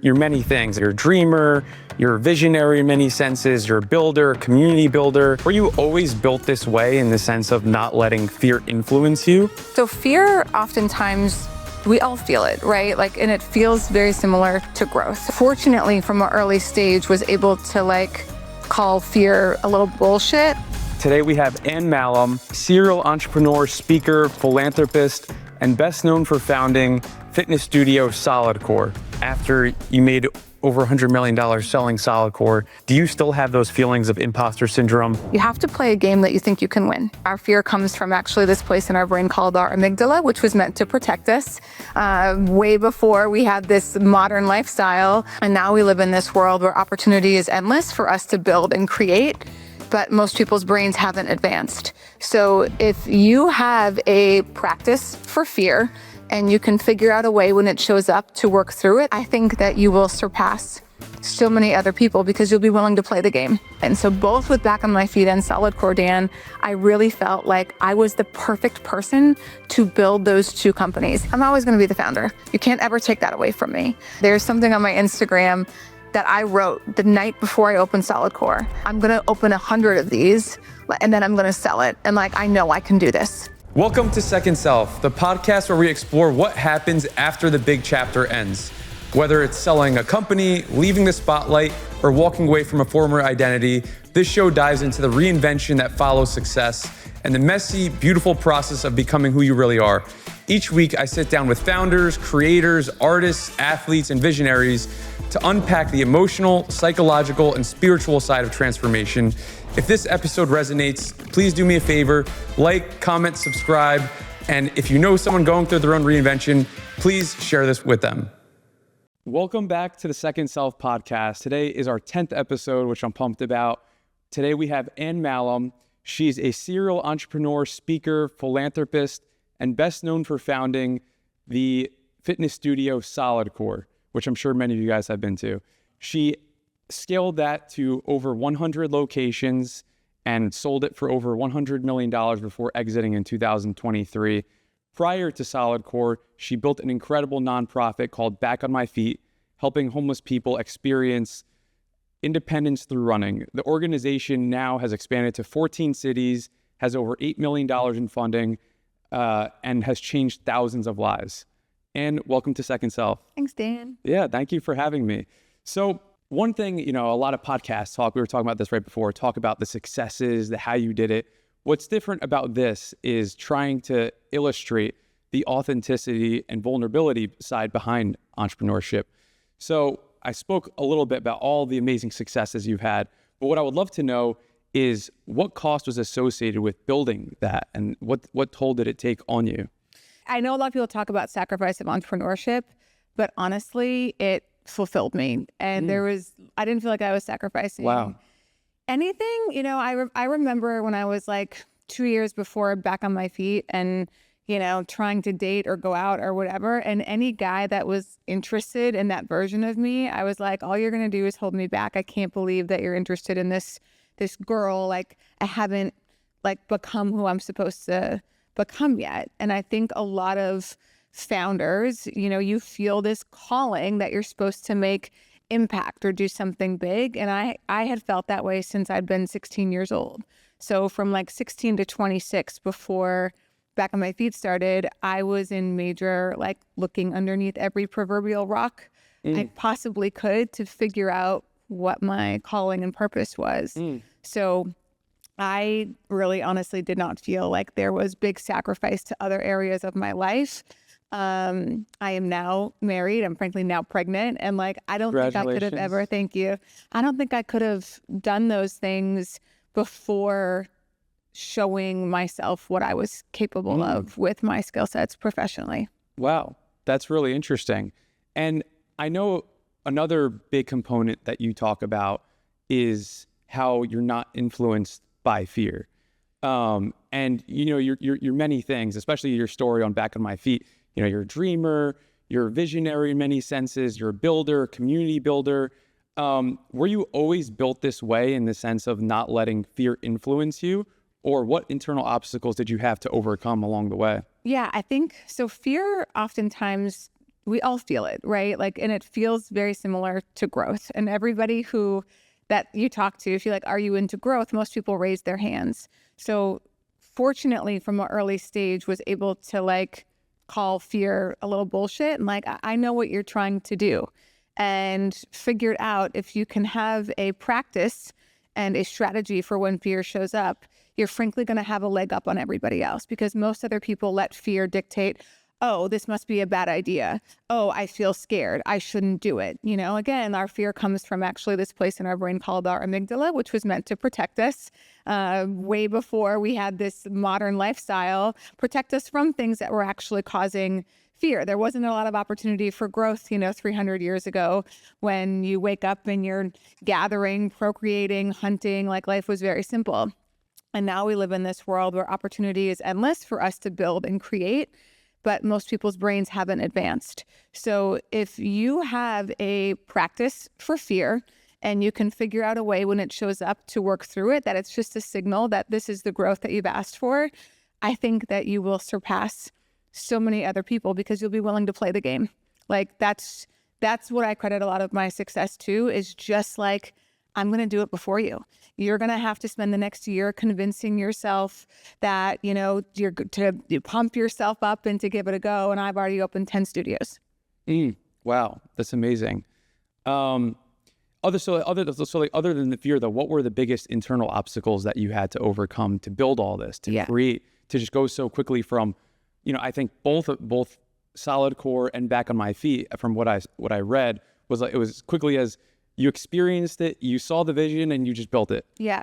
You're many things. You're a dreamer, you're a visionary in many senses, you're a builder, community builder. Were you always built this way in the sense of not letting fear influence you? So fear, oftentimes, we all feel it, right? And it feels very similar to growth. Fortunately, from an early stage, was able to call fear a little bullshit. Today we have Anne Mahlum, serial entrepreneur, speaker, philanthropist, and best known for founding fitness studio Solidcore. After you made over $100 million selling Solidcore, do you still have those feelings of imposter syndrome? You have to play a game that you think you can win. Our fear comes from actually this place in our brain called our amygdala, which was meant to protect us way before we had this modern lifestyle. And now we live in this world where opportunity is endless for us to build and create, but most people's brains haven't advanced. So if you have a practice for fear, and you can figure out a way when it shows up to work through it, I think that you will surpass so many other people because you'll be willing to play the game. And so both with Back on My Feet and Solidcore, Dan, I really felt like I was the perfect person to build those two companies. I'm always gonna be the founder. You can't ever take that away from me. There's something on my Instagram that I wrote the night before I opened Solidcore. I'm gonna open 100 of these and then I'm gonna sell it. And I know I can do this. Welcome to Second Self, the podcast where we explore what happens after the big chapter ends. Whether it's selling a company, leaving the spotlight, or walking away from a former identity, this show dives into the reinvention that follows success and the messy, beautiful process of becoming who you really are. Each week, I sit down with founders, creators, artists, athletes, and visionaries to unpack the emotional, psychological, and spiritual side of transformation. If this episode resonates, please do me a favor, like, comment, subscribe, and if you know someone going through their own reinvention, please share this with them. Welcome back to the Second Self podcast. Today is our 10th episode, which I'm pumped about. Today we have Anne Mahlum. She's a serial entrepreneur, speaker, philanthropist, and best known for founding the fitness studio Solidcore, which I'm sure many of you guys have been to. She scaled that to over 100 locations and sold it for over $100 million before exiting in 2023. Prior to Solidcore, she built an incredible nonprofit called Back on My Feet, helping homeless people experience independence through running. The organization now has expanded to 14 cities, has over $8 million in funding, and has changed thousands of lives. And welcome to Second Self. Thanks, Dan. Yeah, thank you for having me. So one thing, a lot of podcasts talk, we were talking about this right before, talk about the successes, how you did it. What's different about this is trying to illustrate the authenticity and vulnerability side behind entrepreneurship. So I spoke a little bit about all the amazing successes you've had, but what I would love to know is what cost was associated with building that and what toll did it take on you? I know a lot of people talk about sacrifice of entrepreneurship, but honestly, it fulfilled me. And I didn't feel like I was sacrificing anything. I remember when I was 2 years before Back on My Feet and, trying to date or go out or whatever. And any guy that was interested in that version of me, I was like, all you're going to do is hold me back. I can't believe that you're interested in this girl. I haven't become who I'm supposed to become yet. And I think a lot of founders, you feel this calling that you're supposed to make impact or do something big. And I had felt that way since I'd been 16 years old. So from 16 to 26 before Back on My Feet started, I was in major, looking underneath every proverbial rock I possibly could to figure out what my calling and purpose was. So I really honestly did not feel like there was big sacrifice to other areas of my life. I am now married. I'm frankly now pregnant. And I don't think I could have ever, thank you. I don't think I could have done those things before showing myself what I was capable of with my skill sets professionally. Wow, that's really interesting. And I know another big component that you talk about is how you're not influenced by fear. And you're many things, especially your story on Back on My Feet. You're a dreamer, you're a visionary in many senses, you're a builder, community builder. Were you always built this way in the sense of not letting fear influence you? Or what internal obstacles did you have to overcome along the way? Yeah, I think so. Fear oftentimes we all feel it, right? Like, and it feels very similar to growth. And everybody that you talk to, if you're like, are you into growth? Most people raise their hands. So fortunately, from an early stage, was able to like call fear a little bullshit. And like, I know what you're trying to do, and figured out if you can have a practice and a strategy for when fear shows up, you're frankly going to have a leg up on everybody else, because most other people let fear dictate, oh, this must be a bad idea. Oh, I feel scared. I shouldn't do it. You know, again, our fear comes from actually this place in our brain called our amygdala, which was meant to protect us way before we had this modern lifestyle, protect us from things that were actually causing fear. There wasn't a lot of opportunity for growth, 300 years ago, when you wake up and you're gathering, procreating, hunting, like life was very simple. And now we live in this world where opportunity is endless for us to build and create, but most people's brains haven't advanced. So if you have a practice for fear and you can figure out a way when it shows up to work through it, that it's just a signal that this is the growth that you've asked for, I think that you will surpass so many other people, because you'll be willing to play the game. Like that's what I credit a lot of my success to, is just like, I'm going to do it before you. You're going to have to spend the next year convincing yourself that, you're to pump yourself up and to give it a go. And I've already opened 10 studios. Wow. That's amazing. Other than the fear though, what were the biggest internal obstacles that you had to overcome to build all this, to create, to just go so quickly from, I think both Solidcore and Back on My Feet, from what I read, was like, it was quickly as you experienced it, you saw the vision, and you just built it. Yeah.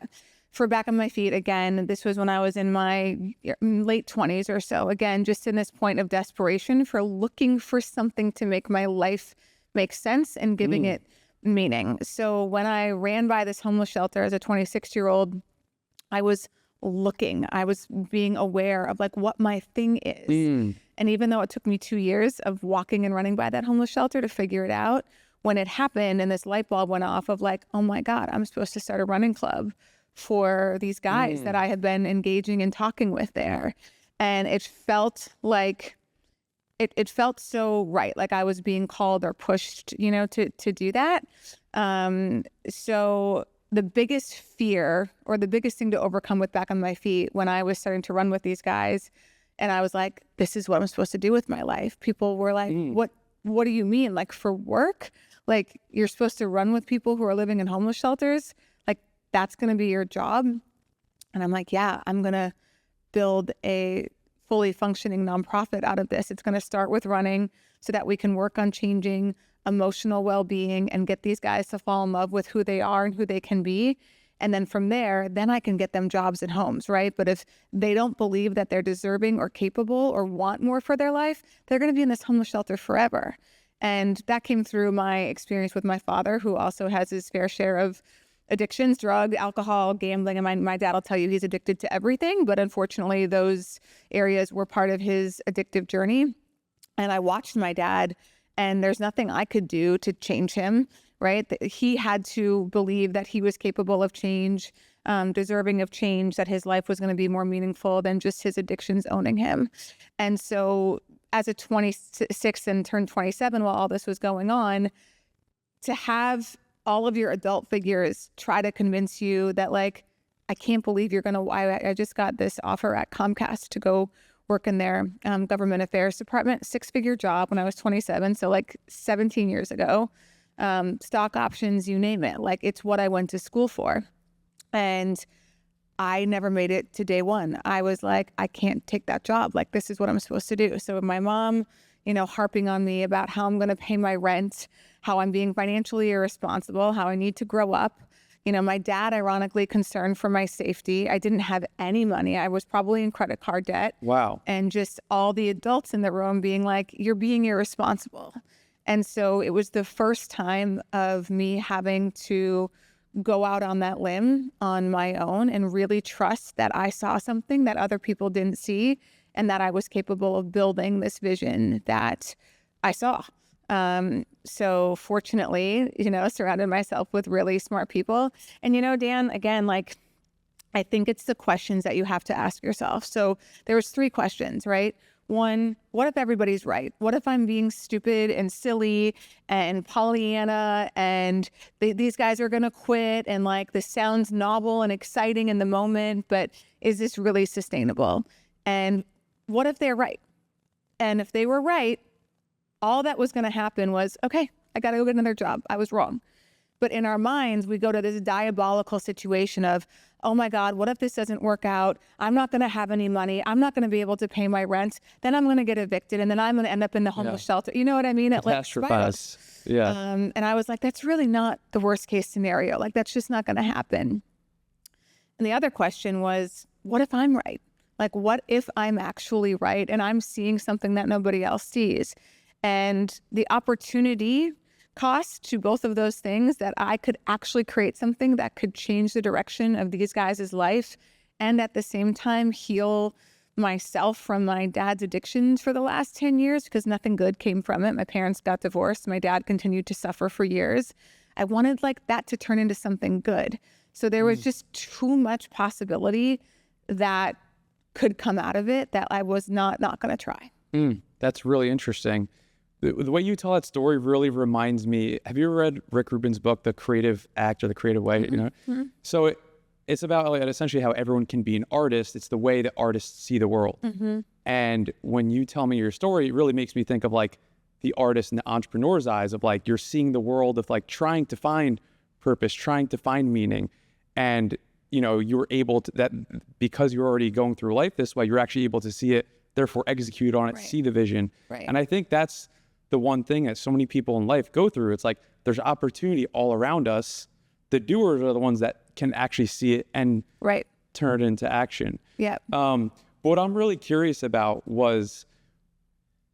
For Back on My Feet, again, this was when I was in my late 20s or so. Again, just in this point of desperation for looking for something to make my life make sense and giving it meaning. So when I ran by this homeless shelter as a 26-year-old, I was looking. I was being aware of like what my thing is. And even though it took me 2 years of walking and running by that homeless shelter to figure it out, when it happened and this light bulb went off of like, oh my God, I'm supposed to start a running club for these guys that I had been engaging and talking with there. And it felt like, it felt so right. Like I was being called or pushed, to do that. So the biggest fear, or the biggest thing to overcome with Back on My Feet, when I was starting to run with these guys and I was like, this is what I'm supposed to do with my life. People were like, what do you mean? Like for work? Like you're supposed to run with people who are living in homeless shelters? Like that's going to be your job? And I'm like, yeah, I'm going to build a fully functioning nonprofit out of this. It's going to start with running so that we can work on changing emotional well-being and get these guys to fall in love with who they are and who they can be. And then from there, then I can get them jobs and homes, right? But if they don't believe that they're deserving or capable or want more for their life, they're going to be in this homeless shelter forever. And that came through my experience with my father, who also has his fair share of addictions, drug, alcohol, gambling. And my dad will tell you he's addicted to everything. But unfortunately, those areas were part of his addictive journey. And I watched my dad, and there's nothing I could do to change him, right? He had to believe that he was capable of change, deserving of change, that his life was going to be more meaningful than just his addictions owning him. And so as a 26 and turned 27 while all this was going on, to have all of your adult figures try to convince you that like, I can't believe you're going to, I just got this offer at Comcast to go work in their government affairs department, 6-figure job when I was 27. So like 17 years ago, stock options, you name it. Like it's what I went to school for. And I never made it to day one. I was like, I can't take that job. Like this is what I'm supposed to do. So my mom, harping on me about how I'm going to pay my rent, how I'm being financially irresponsible, how I need to grow up. My dad, ironically, concerned for my safety. I didn't have any money. I was probably in credit card debt. Wow. And just all the adults in the room being like, you're being irresponsible. And so it was the first time of me having to go out on that limb on my own and really trust that I saw something that other people didn't see, and that I was capable of building this vision that I saw. So fortunately, surrounded myself with really smart people. And, Dan, again, like, I think it's the questions that you have to ask yourself. So there was 3 questions, right? One, what if everybody's right? What if I'm being stupid and silly and Pollyanna and these guys are going to quit and like this sounds novel and exciting in the moment, but is this really sustainable? And what if they're right? And if they were right, all that was going to happen was, okay, I got to go get another job. I was wrong. But in our minds, we go to this diabolical situation of, oh my God, what if this doesn't work out? I'm not going to have any money. I'm not going to be able to pay my rent. Then I'm going to get evicted, and then I'm going to end up in the homeless shelter. You know what I mean? It like spirals. Yeah. And I was like, that's really not the worst case scenario. Like, that's just not going to happen. And the other question was, what if I'm right? Like, what if I'm actually right and I'm seeing something that nobody else sees? And the opportunity cost to both of those things, that I could actually create something that could change the direction of these guys' life and at the same time heal myself from my dad's addictions for the last 10 years, because nothing good came from it. My parents got divorced. My dad continued to suffer for years. I wanted like that to turn into something good. So there was just too much possibility that could come out of it that I was not going to try. That's really interesting. The way you tell that story really reminds me, have you ever read Rick Rubin's book, The Creative Act or The Creative Way? You know, so it's about like, essentially how everyone can be an artist. It's the way that artists see the world. And when you tell me your story, it really makes me think of like the artist and the entrepreneur's eyes of like, you're seeing the world of like trying to find purpose, trying to find meaning. And, you know, you were able to, that because you're already going through life this way, you're actually able to see it, therefore execute on it, see the vision. And I think that's the one thing that so many people in life go through. It's like there's opportunity all around us. The doers are the ones that can actually see it and turn it into action. But what I'm really curious about was,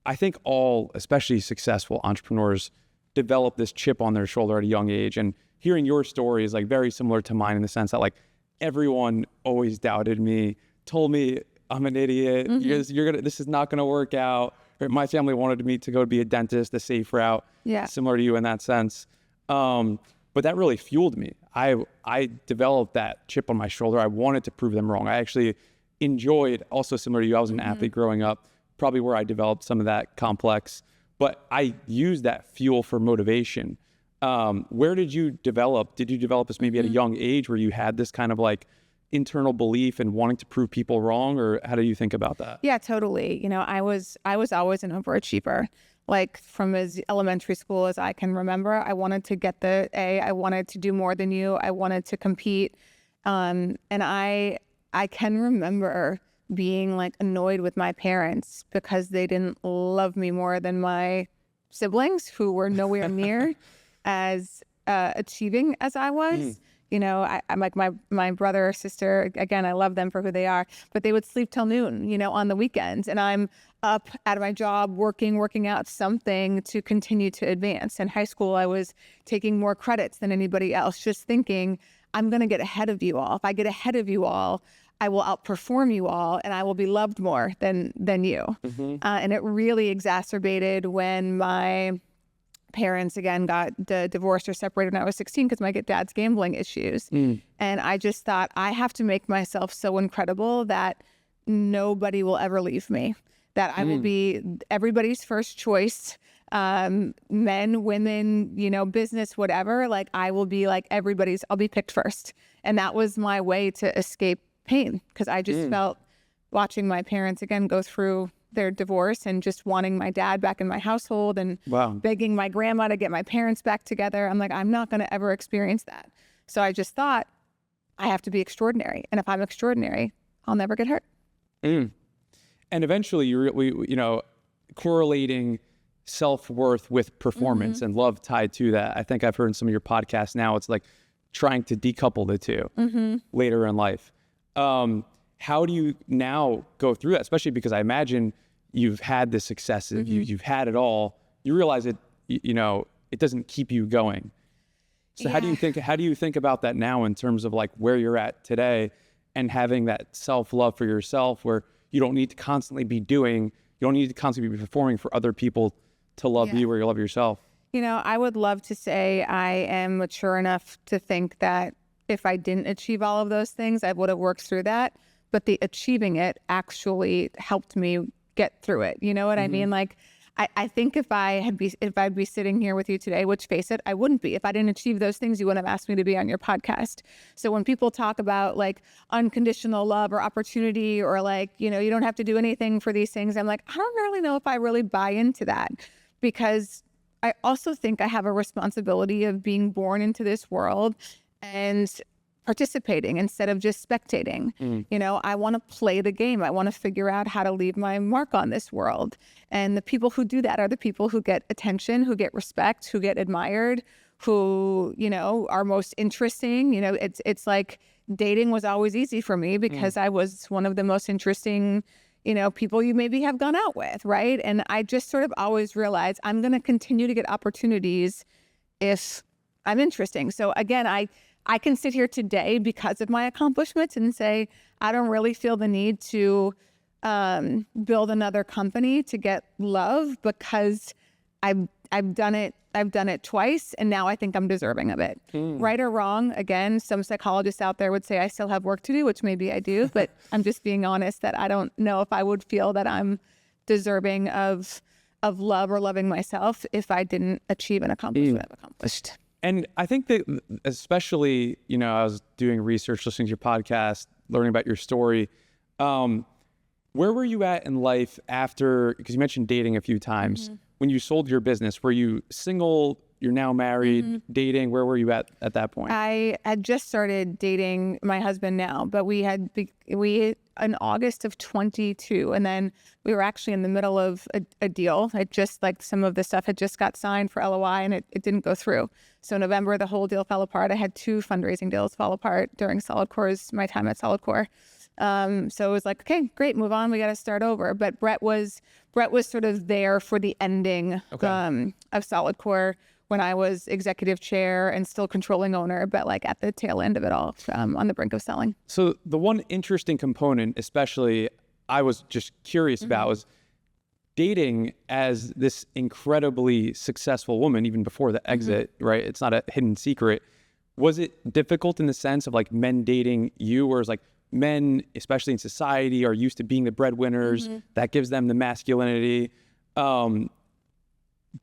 I think all, especially successful entrepreneurs, develop this chip on their shoulder at a young age. And hearing your story is like very similar to mine in the sense that like everyone always doubted me, told me I'm an idiot. This is not gonna work out. My family wanted me to go be a dentist, the safe route, similar to you in that sense. But that really fueled me. I developed that chip on my shoulder. I wanted to prove them wrong. I actually enjoyed, also similar to you, I was an athlete growing up, probably where I developed some of that complex, but I used that fuel for motivation. Where did you develop this maybe at a young age where you had this kind of like internal belief and wanting to prove people wrong, or how do you think about that? Yeah, totally. You know, I was always an overachiever. Like from as elementary school as I can remember, I wanted to get the A. I wanted to do more than you. I wanted to compete. And I can remember being like annoyed with my parents because they didn't love me more than my siblings, who were nowhere near as achieving as I was. You know, I'm like my brother or sister, again, I love them for who they are, but they would sleep till noon, you know, on the weekends. And I'm up out of my job, working out something to continue to advance. In high school, I was taking more credits than anybody else, just thinking, I'm going to get ahead of you all. If I get ahead of you all, I will outperform you all and I will be loved more than you. And it really exacerbated when my parents again got divorced or separated when I was 16 because my dad's gambling issues. And I just thought, I have to make myself so incredible that nobody will ever leave me, that I will be everybody's first choice, men, women, you know, business, whatever. Like I will be like I'll be picked first. And that was my way to escape pain, because I just felt, watching my parents again go through their divorce and just wanting my dad back in my household and begging my grandma to get my parents back together. I'm like, I'm not going to ever experience that. So I just thought, I have to be extraordinary. And if I'm extraordinary, I'll never get hurt. And eventually, you know, correlating self-worth with performance and love tied to that. I think I've heard in some of your podcasts now, it's like trying to decouple the two later in life. How do you now go through that? Especially because I imagine you've had the successes, you've had it all. You realize it, you know, it doesn't keep you going. So how do you think about that now in terms of like where you're at today and having that self-love for yourself, where you don't need to constantly be doing, you don't need to constantly be performing for other people to love you or you love yourself? You know, I would love to say I am mature enough to think that if I didn't achieve all of those things, I would have worked through that. But the achieving it actually helped me get through it. You know what I mean? Like, I think if I'd be sitting here with you today, which face it, I wouldn't be. If I didn't achieve those things, you wouldn't have asked me to be on your podcast. So when people talk about like unconditional love or opportunity, or like, you don't have to do anything for these things, I'm like, I don't really know if I really buy into that, because I also think I have a responsibility of being born into this world and participating instead of just spectating. I want to play the game. I want to figure out how to leave my mark on this world. And the people who do that are the people who get attention, who get respect, who get admired, who, are most interesting. It's like dating was always easy for me because I was one of the most interesting, people you maybe have gone out with, right? And I just sort of always realized I'm going to continue to get opportunities if I'm interesting. So again, I can sit here today because of my accomplishments and say, I don't really feel the need to build another company to get love, because I've done it twice, and now I think I'm deserving of it. Right or wrong, again, some psychologists out there would say I still have work to do, which maybe I do, but I'm just being honest that I don't know if I would feel that I'm deserving of love or loving myself if I didn't achieve and accomplish what I've accomplished. And I think that especially, I was doing research, listening to your podcast, learning about your story. Where were you at in life after, because you mentioned dating a few times, when you sold your business? Were you single? You're now married, dating? Where were you at that point? I had just started dating my husband now, but we in August of 22, and then we were actually in the middle of a deal. It just like some of the stuff had just got signed for LOI, and it didn't go through. So November, the whole deal fell apart. I had 2 fundraising deals fall apart during my time at Solidcore. So it was like, okay, great, move on. We got to start over. But Brett was sort of there for the ending of Solidcore when I was executive chair and still controlling owner, but like at the tail end of it all, on the brink of selling. So the one interesting component, especially I was just curious about, was dating as this incredibly successful woman, even before the exit, right? It's not a hidden secret. Was it difficult in the sense of like men dating you, whereas like men, especially in society, are used to being the breadwinners, that gives them the masculinity?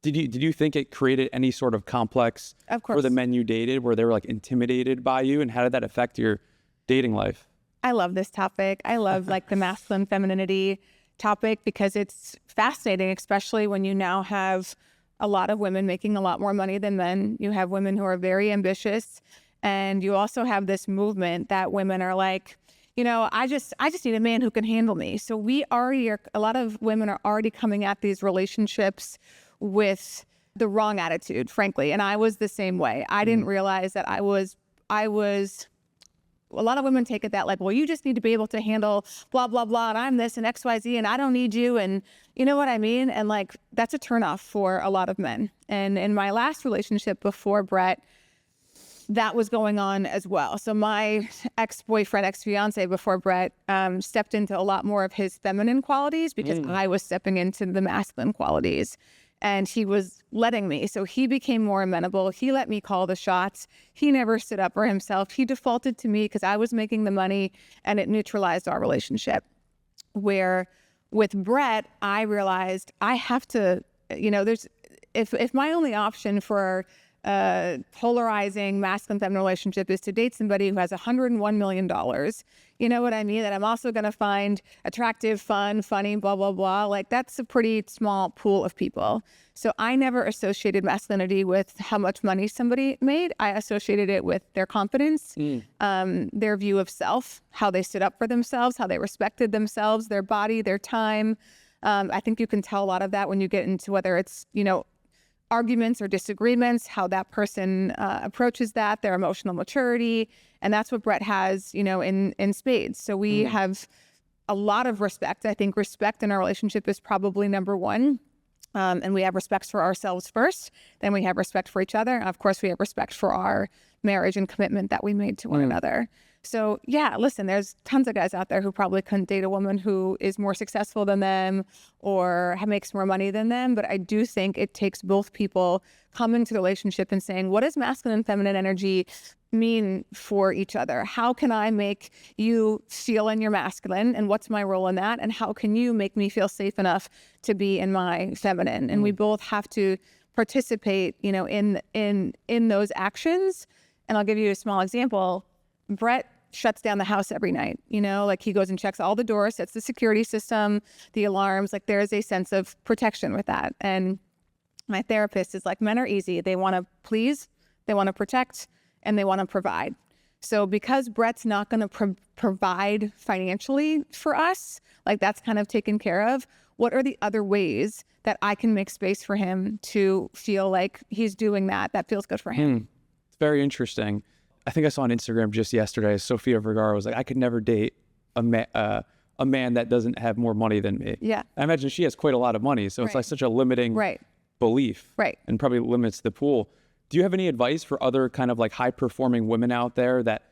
Did you think it created any sort of complex for the men you dated, where they were like intimidated by you, and how did that affect your dating life? I love this topic. I love like the masculine femininity topic because it's fascinating, especially when you now have a lot of women making a lot more money than men. You have women who are very ambitious, and you also have this movement that women are like, I just need a man who can handle me. So a lot of women are already coming at these relationships with the wrong attitude, frankly. And I was the same way. I didn't realize that I was, a lot of women take it that like, well, you just need to be able to handle blah, blah, blah. And I'm this and XYZ and I don't need you. And you know what I mean? And like, that's a turnoff for a lot of men. And in my last relationship before Brett, that was going on as well. So my ex-fiance before Brett stepped into a lot more of his feminine qualities because I was stepping into the masculine qualities. And he was letting me. So he became more amenable. He let me call the shots. He never stood up for himself. He defaulted to me because I was making the money, and it neutralized our relationship. Where with Brett, I realized I have to, if my only option for polarizing masculine feminine relationship is to date somebody who has $101 million, you know what I mean? That I'm also going to find attractive, fun, funny, blah, blah, blah. Like that's a pretty small pool of people. So I never associated masculinity with how much money somebody made. I associated it with their confidence, their view of self, how they stood up for themselves, how they respected themselves, their body, their time. I think you can tell a lot of that when you get into whether it's, arguments or disagreements, how that person approaches that, their emotional maturity. And that's what Brett has, in spades. So we have a lot of respect. I think respect in our relationship is probably number one. And we have respect for ourselves first. Then we have respect for each other. And of course, we have respect for our marriage and commitment that we made to one another. So yeah, listen, there's tons of guys out there who probably couldn't date a woman who is more successful than them or makes more money than them. But I do think it takes both people coming to the relationship and saying, what is masculine and feminine energy mean for each other? How can I make you feel in your masculine, and what's my role in that? And how can you make me feel safe enough to be in my feminine? And we both have to participate, you know, in those actions. And I'll give you a small example. Brett shuts down the house every night, you know, like he goes and checks all the doors, sets the security system, the alarms, like there's a sense of protection with that. And my therapist is like, men are easy. They want to please, they want to protect, and they want to provide. So because Brett's not going to provide financially for us, like that's kind of taken care of, what are the other ways that I can make space for him to feel like he's doing that feels good for him? It's very interesting. I think I saw on Instagram just yesterday, Sofia Vergara was like, I could never date a man that doesn't have more money than me. Yeah. I imagine she has quite a lot of money. So it's like such a limiting belief. Right. And probably limits the pool. Do you have any advice for other kind of like high performing women out there that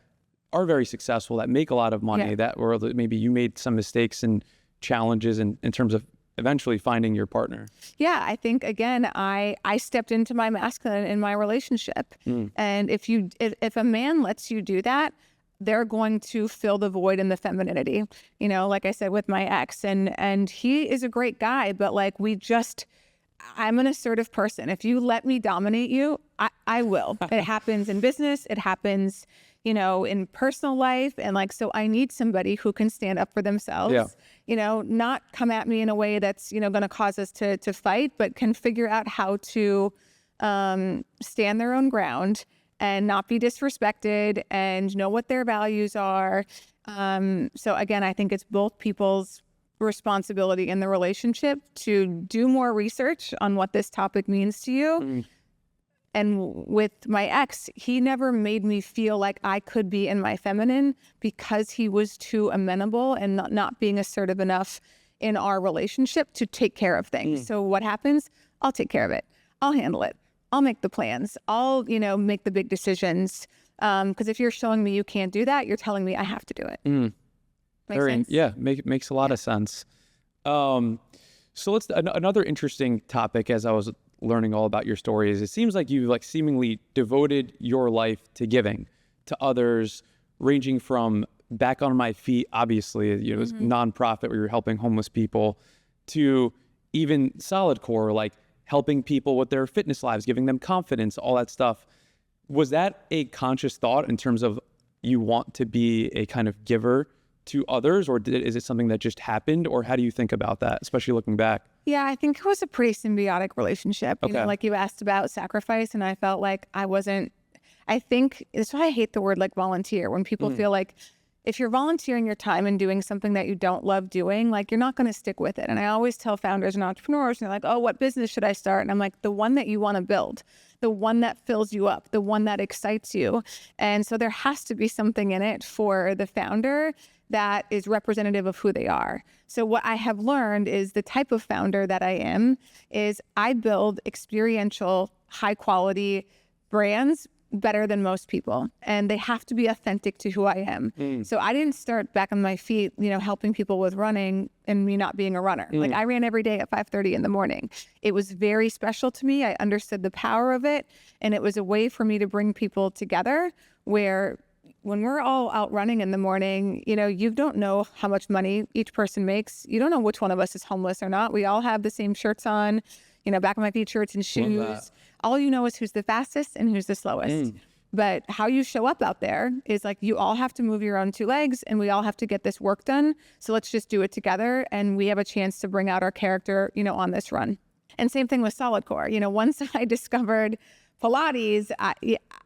are very successful, that make a lot of money, that or maybe you made some mistakes and challenges in terms of eventually finding your partner? Yeah, I think again, I stepped into my masculine in my relationship. And if a man lets you do that, they're going to fill the void in the femininity. You know, like I said with my ex, and he is a great guy, but like I'm an assertive person. If you let me dominate you, I will. It happens in business. It happens, you know, in personal life. And like, so I need somebody who can stand up for themselves, you know, not come at me in a way that's, you know, going to cause us to fight, but can figure out how to stand their own ground and not be disrespected and know what their values are. So again, I think it's both people's responsibility in the relationship to do more research on what this topic means to you. And with my ex, he never made me feel like I could be in my feminine because he was too amenable and not being assertive enough in our relationship to take care of things. So what happens? I'll take care of it. I'll handle it. I'll make the plans. I'll, you know, make the big decisions. Because if you're showing me you can't do that, you're telling me I have to do it. Makes sense? Yeah, makes a lot of sense. So let's another interesting topic as I was learning all about your story is it seems like you like seemingly devoted your life to giving to others, ranging from Back on My Feet, obviously, you know, it's nonprofit where you're helping homeless people, to even Solidcore, like helping people with their fitness lives, giving them confidence, all that stuff. Was that a conscious thought in terms of you want to be a kind of giver to others, or is it something that just happened, or how do you think about that, especially looking back? Yeah, I think it was a pretty symbiotic relationship. You know, like you asked about sacrifice, and I felt like I think that's why I hate the word like volunteer. When people feel like if you're volunteering your time and doing something that you don't love doing, like you're not going to stick with it. And I always tell founders and entrepreneurs, and they're like, oh, what business should I start? And I'm like, the one that you want to build, the one that fills you up, the one that excites you. And so there has to be something in it for the founder that is representative of who they are. So what I have learned is the type of founder that I am is I build experiential, high quality brands better than most people. And they have to be authentic to who I am. So I didn't start Back on My Feet, you know, helping people with running and me not being a runner. Like I ran every day at 5:30 in the morning. It was very special to me. I understood the power of it. And it was a way for me to bring people together where when we're all out running in the morning, you know, you don't know how much money each person makes. You don't know which one of us is homeless or not. We all have the same shirts on, you know, Back on My Feet shirts and shoes. All you know is who's the fastest and who's the slowest. But how you show up out there is like you all have to move your own two legs and we all have to get this work done. So let's just do it together. And we have a chance to bring out our character, you know, on this run. And same thing with Solidcore. You know, once I discovered Pilates,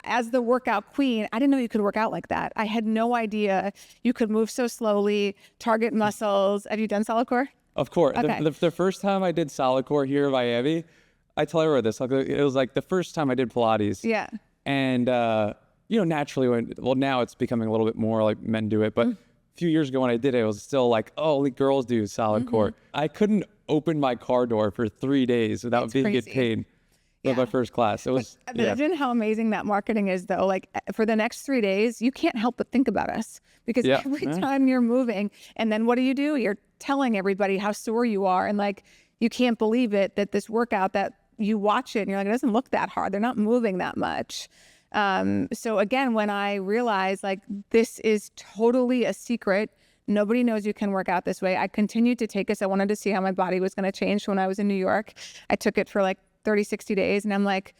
as the workout queen, I didn't know you could work out like that. I had no idea you could move so slowly, target muscles. Have you done Solidcore? Of course. Okay. The first time I did Solidcore here in Miami, I tell everyone this, it was like the first time I did Pilates. Yeah. And, you know, naturally, now it's becoming a little bit more like men do it. But a few years ago when I did it, it was still like, oh, only girls do Solidcore. I couldn't open my car door for 3 days without being get paid. For my first class. It was imagine how amazing that marketing is though. Like for the next 3 days, you can't help but think about us because every time you're moving, and then what do? You're telling everybody how sore you are. And like, you can't believe it that this workout that you watch it and you're like, it doesn't look that hard. They're not moving that much. So again, when I realized like this is totally a secret, nobody knows you can work out this way. I continued to take it. I wanted to see how my body was going to change. When I was in New York, I took it for like 30, 60 days. And I'm like,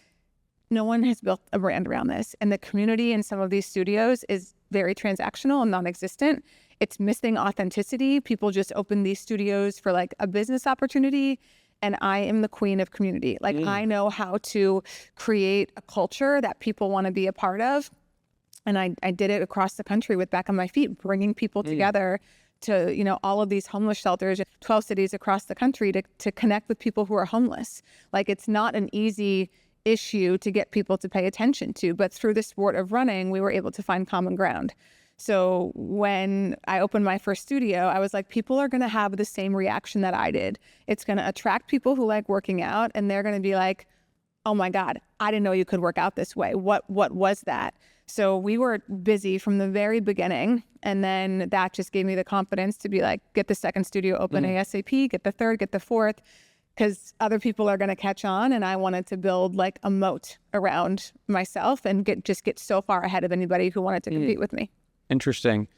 no one has built a brand around this. And the community in some of these studios is very transactional and non-existent. It's missing authenticity. People just open these studios for like a business opportunity. And I am the queen of community. Like I know how to create a culture that people want to be a part of. And I did it across the country with Back on My Feet, bringing people together to, you know, all of these homeless shelters, 12 cities across the country to connect with people who are homeless. Like it's not an easy issue to get people to pay attention to, but through the sport of running, we were able to find common ground. So when I opened my first studio, I was like, people are going to have the same reaction that I did. It's going to attract people who like working out, and they're going to be like, oh my God, I didn't know you could work out this way. What was that? So we were busy from the very beginning. And then that just gave me the confidence to be like, get the second studio open ASAP, get the third, get the fourth, because other people are going to catch on. And I wanted to build like a moat around myself and get so far ahead of anybody who wanted to compete with me. Interesting.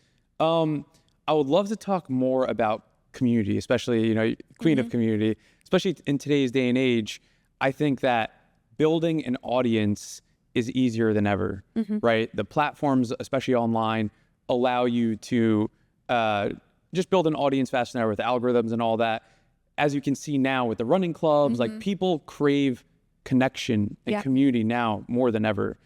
I would love to talk more about community, especially, you know, queen of community, especially in today's day and age. I think that building an audience is easier than ever, right? The platforms, especially online, allow you to just build an audience faster than ever with algorithms and all that. As you can see now with the running clubs, like people crave connection and community now more than ever.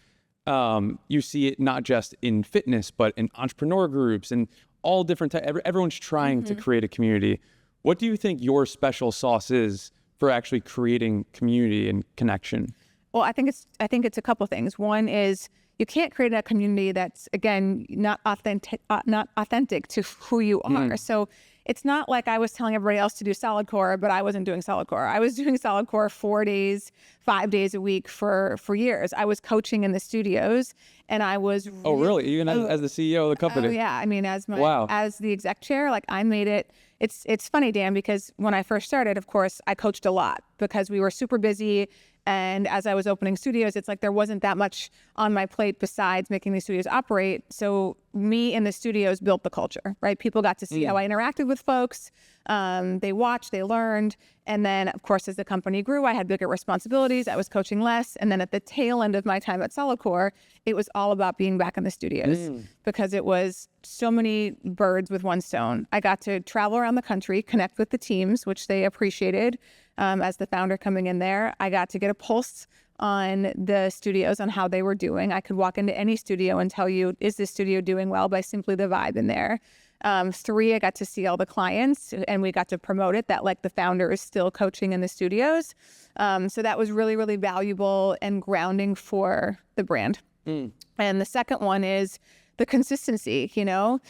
You see it not just in fitness, but in entrepreneur groups and all different types. Everyone's trying to create a community. What do you think your special sauce is for actually creating community and connection? Well, I think it's a couple things. One is you can't create a community that's, again, not authentic to who you are. So it's not like I was telling everybody else to do Solidcore, but I wasn't doing Solidcore. I was doing Solidcore 4 days, 5 days a week for years. I was coaching in the studios, and I was really? Even as the CEO of the company? Oh yeah, I mean, as the exec chair, like I made it. It's funny, Dan, because when I first started, of course, I coached a lot because we were super busy. And as I was opening studios, it's like there wasn't that much on my plate besides making these studios operate. So me and the studios built the culture, right? People got to see how I interacted with folks. They watched, they learned. And then, of course, as the company grew, I had bigger responsibilities. I was coaching less. And then at the tail end of my time at Solidcore, it was all about being back in the studios because it was so many birds with one stone. I got to travel around the country, connect with the teams, which they appreciated. As the founder coming in there, I got to get a pulse on the studios on how they were doing. I could walk into any studio and tell you, is this studio doing well, by simply the vibe in there. 3, I got to see all the clients, and we got to promote it that like the founder is still coaching in the studios. So that was really, really valuable and grounding for the brand. And the second one is the consistency, you know.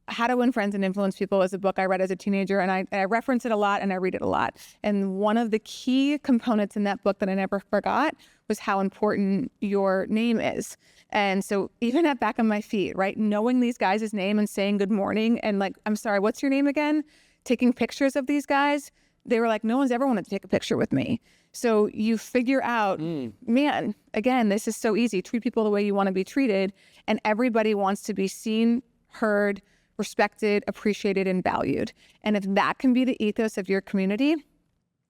How to Win Friends and Influence People is a book I read as a teenager, and I reference it a lot and I read it a lot. And one of the key components in that book that I never forgot was how important your name is. And so even at Back on My Feet, right, knowing these guys' name and saying good morning and like, I'm sorry, what's your name again? Taking pictures of these guys, they were like, no one's ever wanted to take a picture with me. So you figure out, man, again, this is so easy. Treat people the way you want to be treated. And everybody wants to be seen, heard, respected, appreciated, and valued. And if that can be the ethos of your community,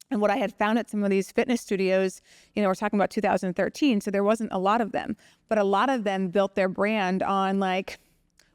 and what I had found at some of these fitness studios, you know, we're talking about 2013, so there wasn't a lot of them, but a lot of them built their brand on like,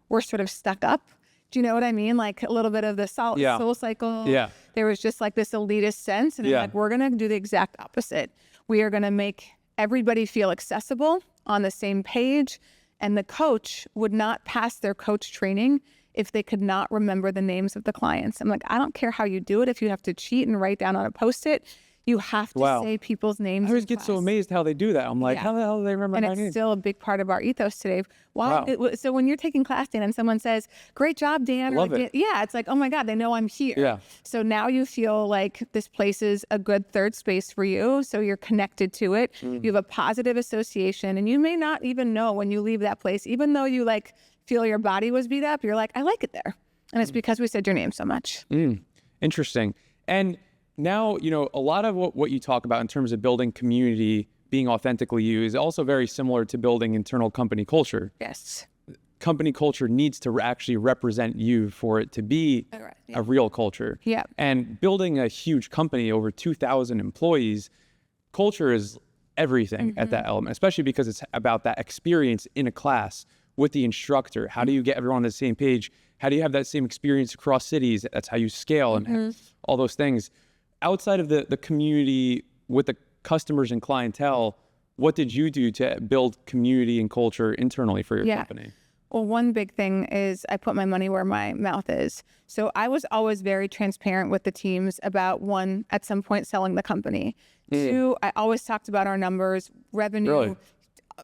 we're sort of stuck up. Do you know what I mean? Like a little bit of the soul cycle. Yeah. There was just like this elitist sense, and like, we're going to do the exact opposite. We are going to make everybody feel accessible on the same page, and the coach would not pass their coach training if they could not remember the names of the clients. I'm like, I don't care how you do it. If you have to cheat and write down on a Post-it, you have to say people's names. I always get so amazed how they do that. I'm like, how the hell do they remember my name? And it's still a big part of our ethos today. So when you're taking class, Dan, and someone says, great job, Dan. Love it. Yeah, it's like, oh my God, they know I'm here. Yeah. So now you feel like this place is a good third space for you. So you're connected to it. You have a positive association, and you may not even know when you leave that place, even though you like feel your body was beat up, you're like, I like it there. And it's because we said your name so much. Interesting. And now, you know, a lot of what you talk about in terms of building community being authentically you is also very similar to building internal company culture. Yes. Company culture needs to actually represent you for it to be a real culture. Yeah. And building a huge company, over 2,000 employees, culture is everything at that element, especially because it's about that experience in a class with the instructor. How do you get everyone on the same page? How do you have that same experience across cities? That's how you scale and all those things. Outside of the community with the customers and clientele, what did you do to build community and culture internally for your company? Well, one big thing is I put my money where my mouth is. So I was always very transparent with the teams about, one, at some point selling the company. Two, I always talked about our numbers, revenue,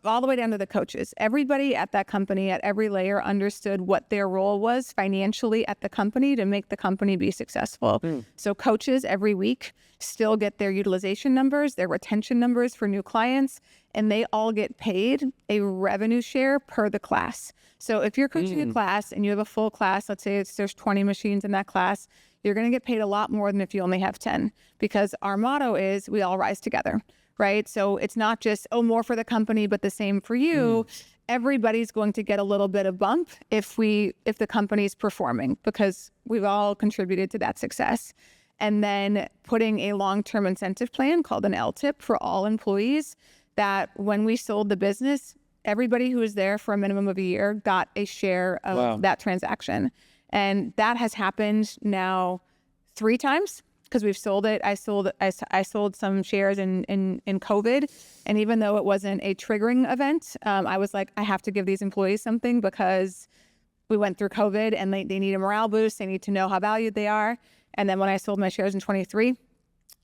all the way down to the coaches. Everybody at that company at every layer understood what their role was financially at the company to make the company be successful. So coaches every week still get their utilization numbers, their retention numbers for new clients, and they all get paid a revenue share per the class. So if you're coaching a class and you have a full class, let's say there's 20 machines in that class, you're going to get paid a lot more than if you only have 10, because our motto is we all rise together, right? So it's not just, oh, more for the company, but the same for you. Everybody's going to get a little bit of bump if the company's performing, because we've all contributed to that success. And then putting a long-term incentive plan called an LTIP for all employees, that when we sold the business, everybody who was there for a minimum of a year got a share of that transaction. And that has happened now 3 times, because we've sold it. I sold some shares in COVID. And even though it wasn't a triggering event, I was like, I have to give these employees something, because we went through COVID and they need a morale boost. They need to know how valued they are. And then when I sold my shares in 23,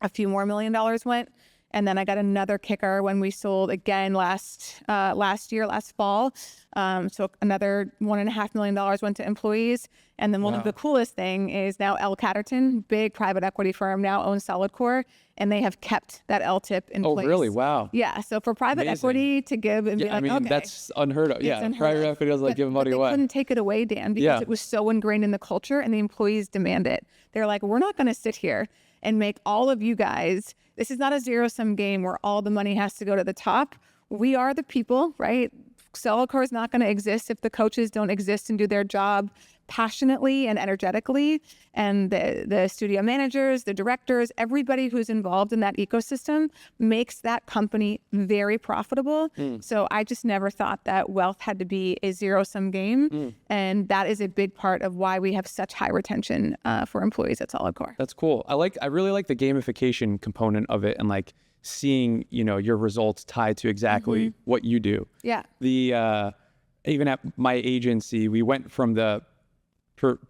a few more $1 million went. And then I got another kicker when we sold again last fall. So another $1.5 million went to employees. And then one of the coolest thing is now L. Catterton, big private equity firm, now owns Solidcore, and they have kept that LTIP in place. Oh, really? Wow. Yeah. So for private equity to give and be like, okay, that's unheard of. Yeah. Private equity was like giving money away. They couldn't take it away, Dan, because it was so ingrained in the culture and the employees demand it. They're like, we're not going to sit here and make all of you guys, this is not a zero-sum game where all the money has to go to the top. We are the people, right? Solidcore is not going to exist if the coaches don't exist and do their job passionately and energetically. And the studio managers, the directors, everybody who's involved in that ecosystem makes that company very profitable. So I just never thought that wealth had to be a zero-sum game. And that is a big part of why we have such high retention for employees at Solidcore. That's cool. I really like the gamification component of it, and like seeing, your results tied to exactly what you do. Yeah. Even at my agency, we went from the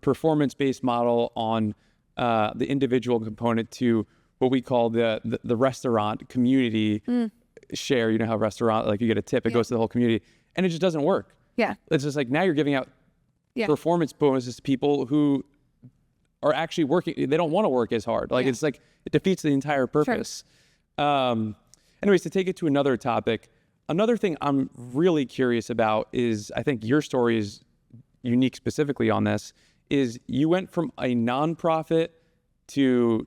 performance-based model on the individual component to what we call the restaurant community share. You know how restaurant, like you get a tip, it goes to the whole community, and it just doesn't work. Yeah. It's just like now you're giving out performance bonuses to people who are actually working. They don't want to work as hard. Like it's like it defeats the entire purpose. Sure. Anyways, to take it to another topic, another thing I'm really curious about is, I think your story is unique specifically on this, is you went from a nonprofit to,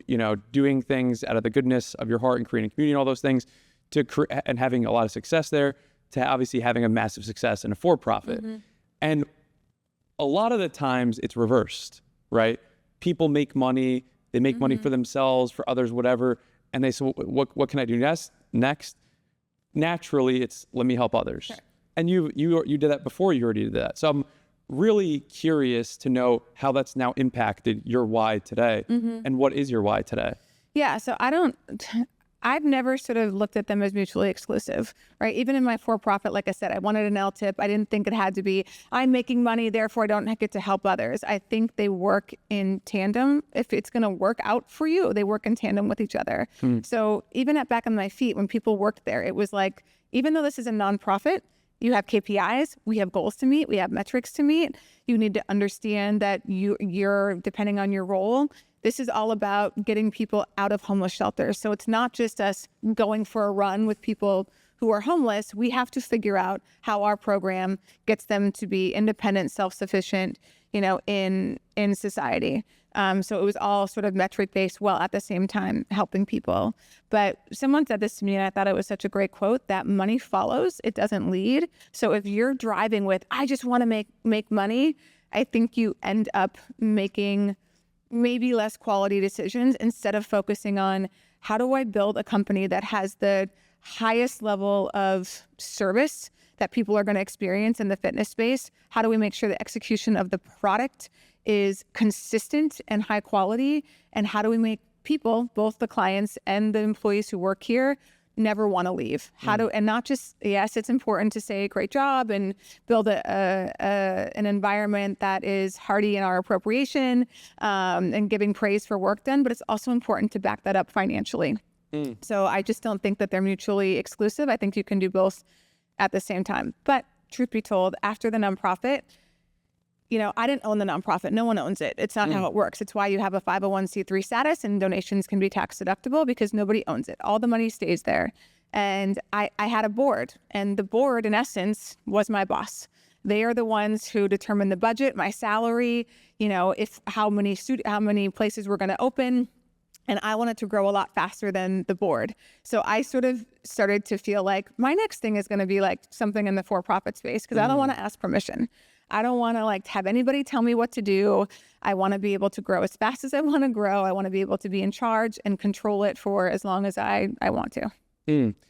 doing things out of the goodness of your heart and creating community and all those things, to and having a lot of success there, to obviously having a massive success in a for-profit. And a lot of the times it's reversed, right? People make money, they make money for themselves, for others, whatever. And they say, what can I do next? Naturally, it's let me help others. Sure. And you did that before, you already did that. So I'm really curious to know how that's now impacted your why today, and what is your why today? Yeah, so I've never sort of looked at them as mutually exclusive, right? Even in my for-profit, like I said, I wanted an LTIP. I didn't think it had to be, I'm making money, therefore I don't get to help others. I think they work in tandem. If it's going to work out for you, they work in tandem with each other. So even at Back on My Feet, when people worked there, it was like, even though this is a nonprofit, you have KPIs, we have goals to meet, we have metrics to meet. You need to understand that you're depending on your role, this is all about getting people out of homeless shelters. So it's not just us going for a run with people who are homeless, we have to figure out how our program gets them to be independent, self-sufficient, in society. So it was all sort of metric-based, while at the same time helping people. But someone said this to me, and I thought it was such a great quote, that money follows, it doesn't lead. So if you're driving with, I just want to make money, I think you end up making maybe less quality decisions instead of focusing on, how do I build a company that has the highest level of service that people are going to experience in the fitness space? How do we make sure the execution of the product is consistent and high quality? And how do we make people, both the clients and the employees who work here, never want to leave? And not just, yes, it's important to say great job and build an environment that is hearty in our appropriation and giving praise for work done, but it's also important to back that up financially. So I just don't think that they're mutually exclusive. I think you can do both at the same time. But truth be told, after the nonprofit, I didn't own the nonprofit. No one owns it. It's not how it works. It's why you have a 501c3 status and donations can be tax deductible, because nobody owns it. All the money stays there. And I had a board, and the board, in essence, was my boss. They are the ones who determine the budget, my salary, if how many places we're going to open. And I wanted to grow a lot faster than the board. So I sort of started to feel like my next thing is going to be like something in the for-profit space, because I don't want to ask permission. I don't want to have anybody tell me what to do. I want to be able to grow as fast as I want to grow. I want to be able to be in charge and control it for as long as I want to.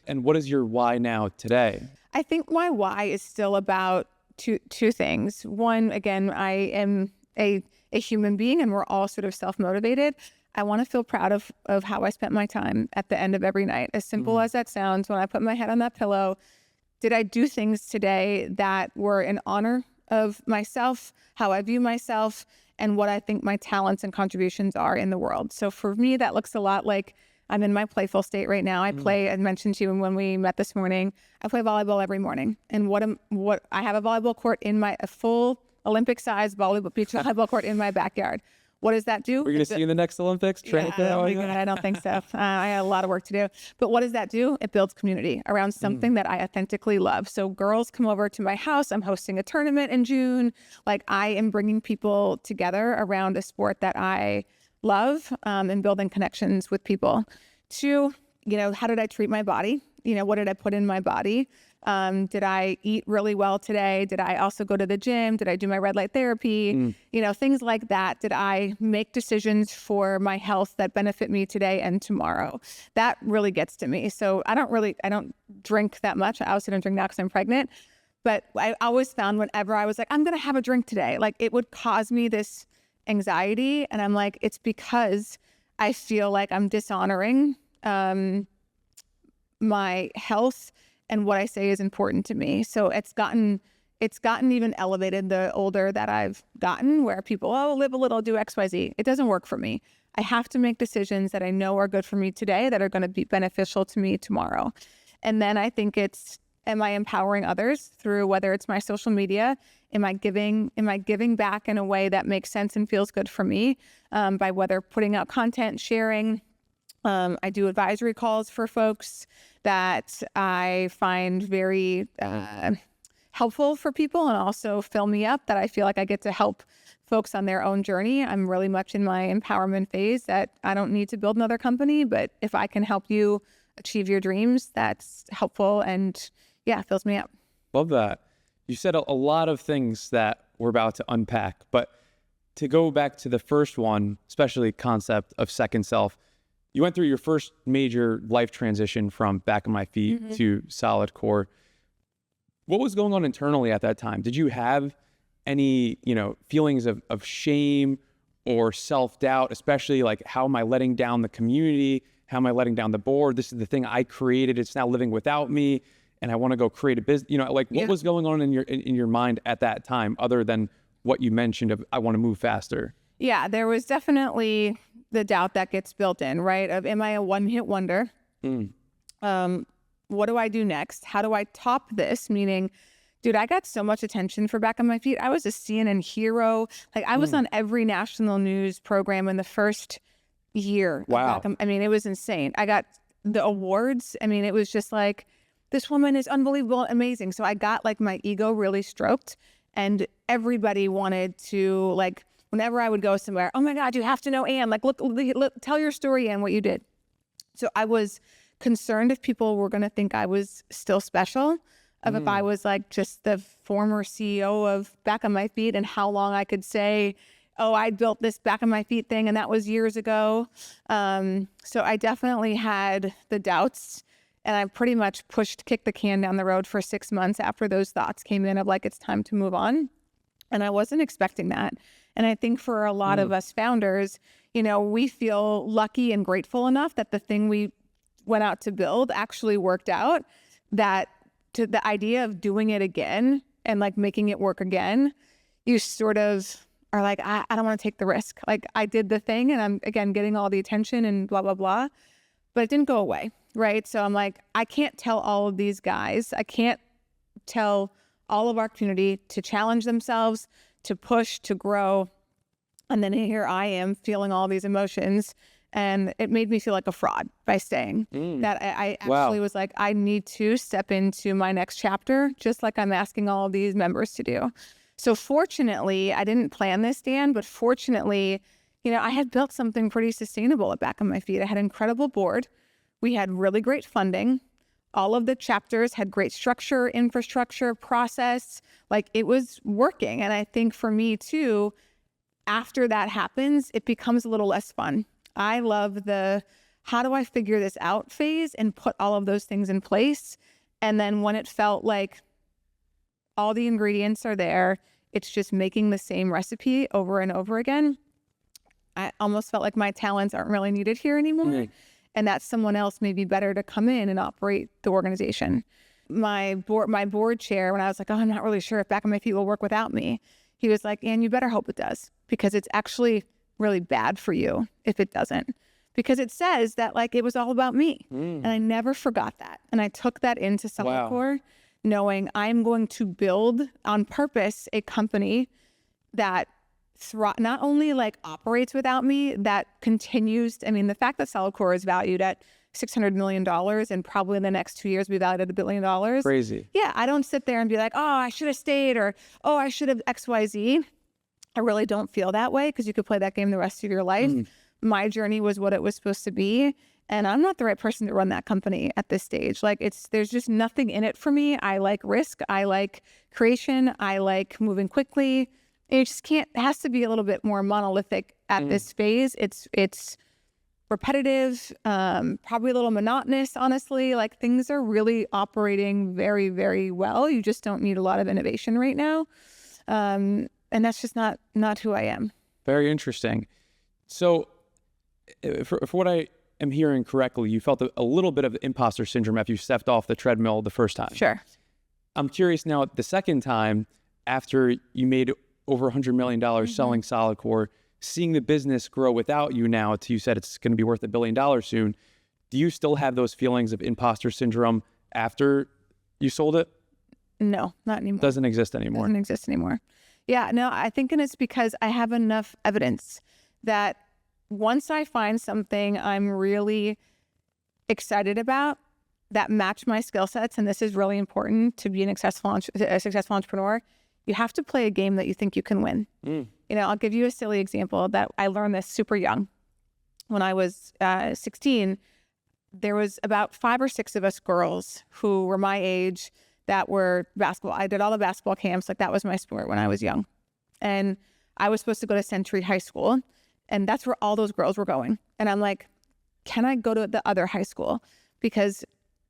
And what is your why now today? I think my why is still about two things. One, again, I am a human being, and we're all sort of self-motivated. I want to feel proud of how I spent my time at the end of every night. As simple as that sounds, when I put my head on that pillow, did I do things today that were in honor of myself, how I view myself, and what I think my talents and contributions are in the world? So for me, that looks a lot like I'm in my playful state right now. I play, I mentioned to you when we met this morning, I play volleyball every morning. And I have a volleyball court a full Olympic-sized beach volleyball court in my backyard. What does that do? We're going to see you in the next Olympics? I don't think so. I had a lot of work to do. But what does that do? It builds community around something that I authentically love. So girls come over to my house. I'm hosting a tournament in June. I am bringing people together around a sport that I love, and building connections with people. Two, how did I treat my body? What did I put in my body? Did I eat really well today? Did I also go to the gym? Did I do my red light therapy? Things like that. Did I make decisions for my health that benefit me today and tomorrow? That really gets to me. So I don't drink that much. I obviously don't drink now because I'm pregnant, but I always found whenever I was like, I'm going to have a drink today, it would cause me this anxiety. And I'm like, it's because I feel like I'm dishonoring my health and what I say is important to me. So it's gotten even elevated the older that I've gotten, where people, live a little, do XYZ. It doesn't work for me. I have to make decisions that I know are good for me today, that are going to be beneficial to me tomorrow. And then I think am I empowering others through, whether it's my social media? Am I giving back in a way that makes sense and feels good for me, by whether putting out content, sharing. I do advisory calls for folks that I find very helpful for people, and also fill me up, that I feel like I get to help folks on their own journey. I'm really much in my empowerment phase, that I don't need to build another company, but if I can help you achieve your dreams, that's helpful and fills me up. Love that. You said a lot of things that we're about to unpack, but to go back to the first one, especially concept of second self, you went through your first major life transition from Back on My Feet to Solidcore. What was going on internally at that time? Did you have any, feelings of shame or self-doubt, especially how am I letting down the community? How am I letting down the board? This is the thing I created. It's now living without me, and I want to go create a business. What was going on in your mind at that time, other than what you mentioned of I want to move faster? Yeah, there was definitely the doubt that gets built in, right? Of, am I a one-hit wonder? What do I do next? How do I top this? Meaning, dude, I got so much attention for Back on My Feet. I was a CNN hero. I was on every national news program in the first year. Wow. It was insane. I got the awards. It was just this woman is unbelievable, amazing. So I got like my ego really stroked, and everybody wanted to, like, whenever I would go somewhere, oh my God, you have to know Anne. Like, look, tell your story, Anne, what you did. So I was concerned if people were going to think I was still special, of if I was like just the former CEO of Back on My Feet, and how long I could say, oh, I built this Back on My Feet thing, and that was years ago. So I definitely had the doubts, and I pretty much kicked the can down the road for 6 months after those thoughts came in of like, it's time to move on. And I wasn't expecting that. And I think for a lot of us founders, you know, we feel lucky and grateful enough that the thing we went out to build actually worked out, that to the idea of doing it again and like making it work again, you sort of are like, I don't want to take the risk. Like, I did the thing and I'm, again, getting all the attention and blah, blah, blah, but it didn't go away, right? So I'm like, I can't tell all of these guys, I can't tell all of our community to challenge themselves, to push, to grow. And then here I am feeling all these emotions, and it made me feel like a fraud by staying. That I actually was like, I need to step into my next chapter, just like I'm asking all of these members to do. So fortunately, I didn't plan this, Dan, but fortunately, you know, I had built something pretty sustainable at Back on My Feet. I had an incredible board. We had really great funding. All of the chapters had great structure, infrastructure, process. Like, it was working. And I think for me too, after that happens, it becomes a little less fun. I love the how do I figure this out phase and put all of those things in place. And then when it felt like all the ingredients are there, it's just making the same recipe over and over again, I almost felt like my talents aren't really needed here anymore. And that someone else may be better to come in and operate the organization. My board chair, when I was like, oh, I'm not really sure if Back on My Feet will work without me, he was like, Anne, you better hope it does, because it's actually really bad for you if it doesn't, because it says that like it was all about me. And I never forgot that. And I took that into Solidcore, knowing I'm going to build on purpose a company that not only like operates without me, that continues. I mean, the fact that Solidcore is valued at $600 million and probably in the next 2 years be valued at $1 billion. Crazy. Yeah, I don't sit there and be like, oh, I should have stayed, or oh, I should have XYZ. I really don't feel that way, because you could play that game the rest of your life. My journey was what it was supposed to be, and I'm not the right person to run that company at this stage. Like, there's just nothing in it for me. I like risk. I like creation. I like moving quickly. It just can't. It has to be a little bit more monolithic at this phase. It's repetitive, probably a little monotonous, honestly. Like, things are really operating very, very well. You just don't need a lot of innovation right now. And that's just not who I am. Very interesting. So for what I am hearing correctly, you felt a little bit of imposter syndrome after you stepped off the treadmill the first time. Sure. I'm curious now, the second time, after you made over $100 million selling Solidcore, seeing the business grow without you now, to you said it's going to be worth $1 billion soon. Do you still have those feelings of imposter syndrome after you sold it? No, not anymore. Doesn't exist anymore. Doesn't exist anymore. Yeah, no, I think it's because I have enough evidence that once I find something I'm really excited about that match my skill sets, and this is really important to be a successful entrepreneur, you have to play a game that you think you can win. You know, I'll give you a silly example that I learned this super young. When I was 16, there was about 5 or 6 of us girls who were my age that were basketball. I did all the basketball camps. Like, that was my sport when I was young. And I was supposed to go to Century High School, and that's where all those girls were going. And I'm like, can I go to the other high school? Because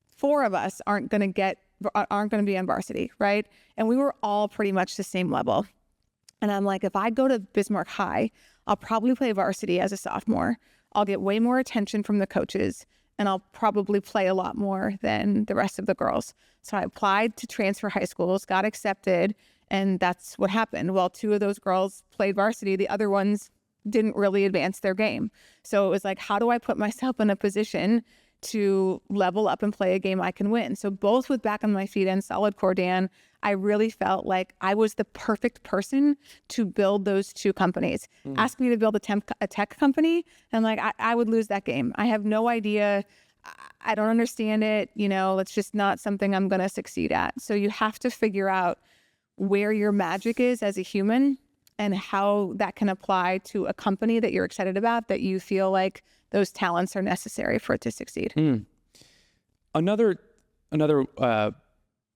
4 of us aren't going to be on varsity, right? And we were all pretty much the same level. And I'm like, if I go to Bismarck High, I'll probably play varsity as a sophomore. I'll get way more attention from the coaches, and I'll probably play a lot more than the rest of the girls. So I applied to transfer high schools, got accepted, and that's what happened. Well, 2 of those girls played varsity. The other ones didn't really advance their game. So it was like, how do I put myself in a position to level up and play a game I can win? So both with Back on My Feet and Solidcore, Dan, I really felt like I was the perfect person to build those 2 companies. Ask me to build a tech company, and like I would lose that game. I have no idea I don't understand it. It's just not something I'm going to succeed at. So you have to figure out where your magic is as a human and how that can apply to a company that you're excited about, that you feel like those talents are necessary for it to succeed. Another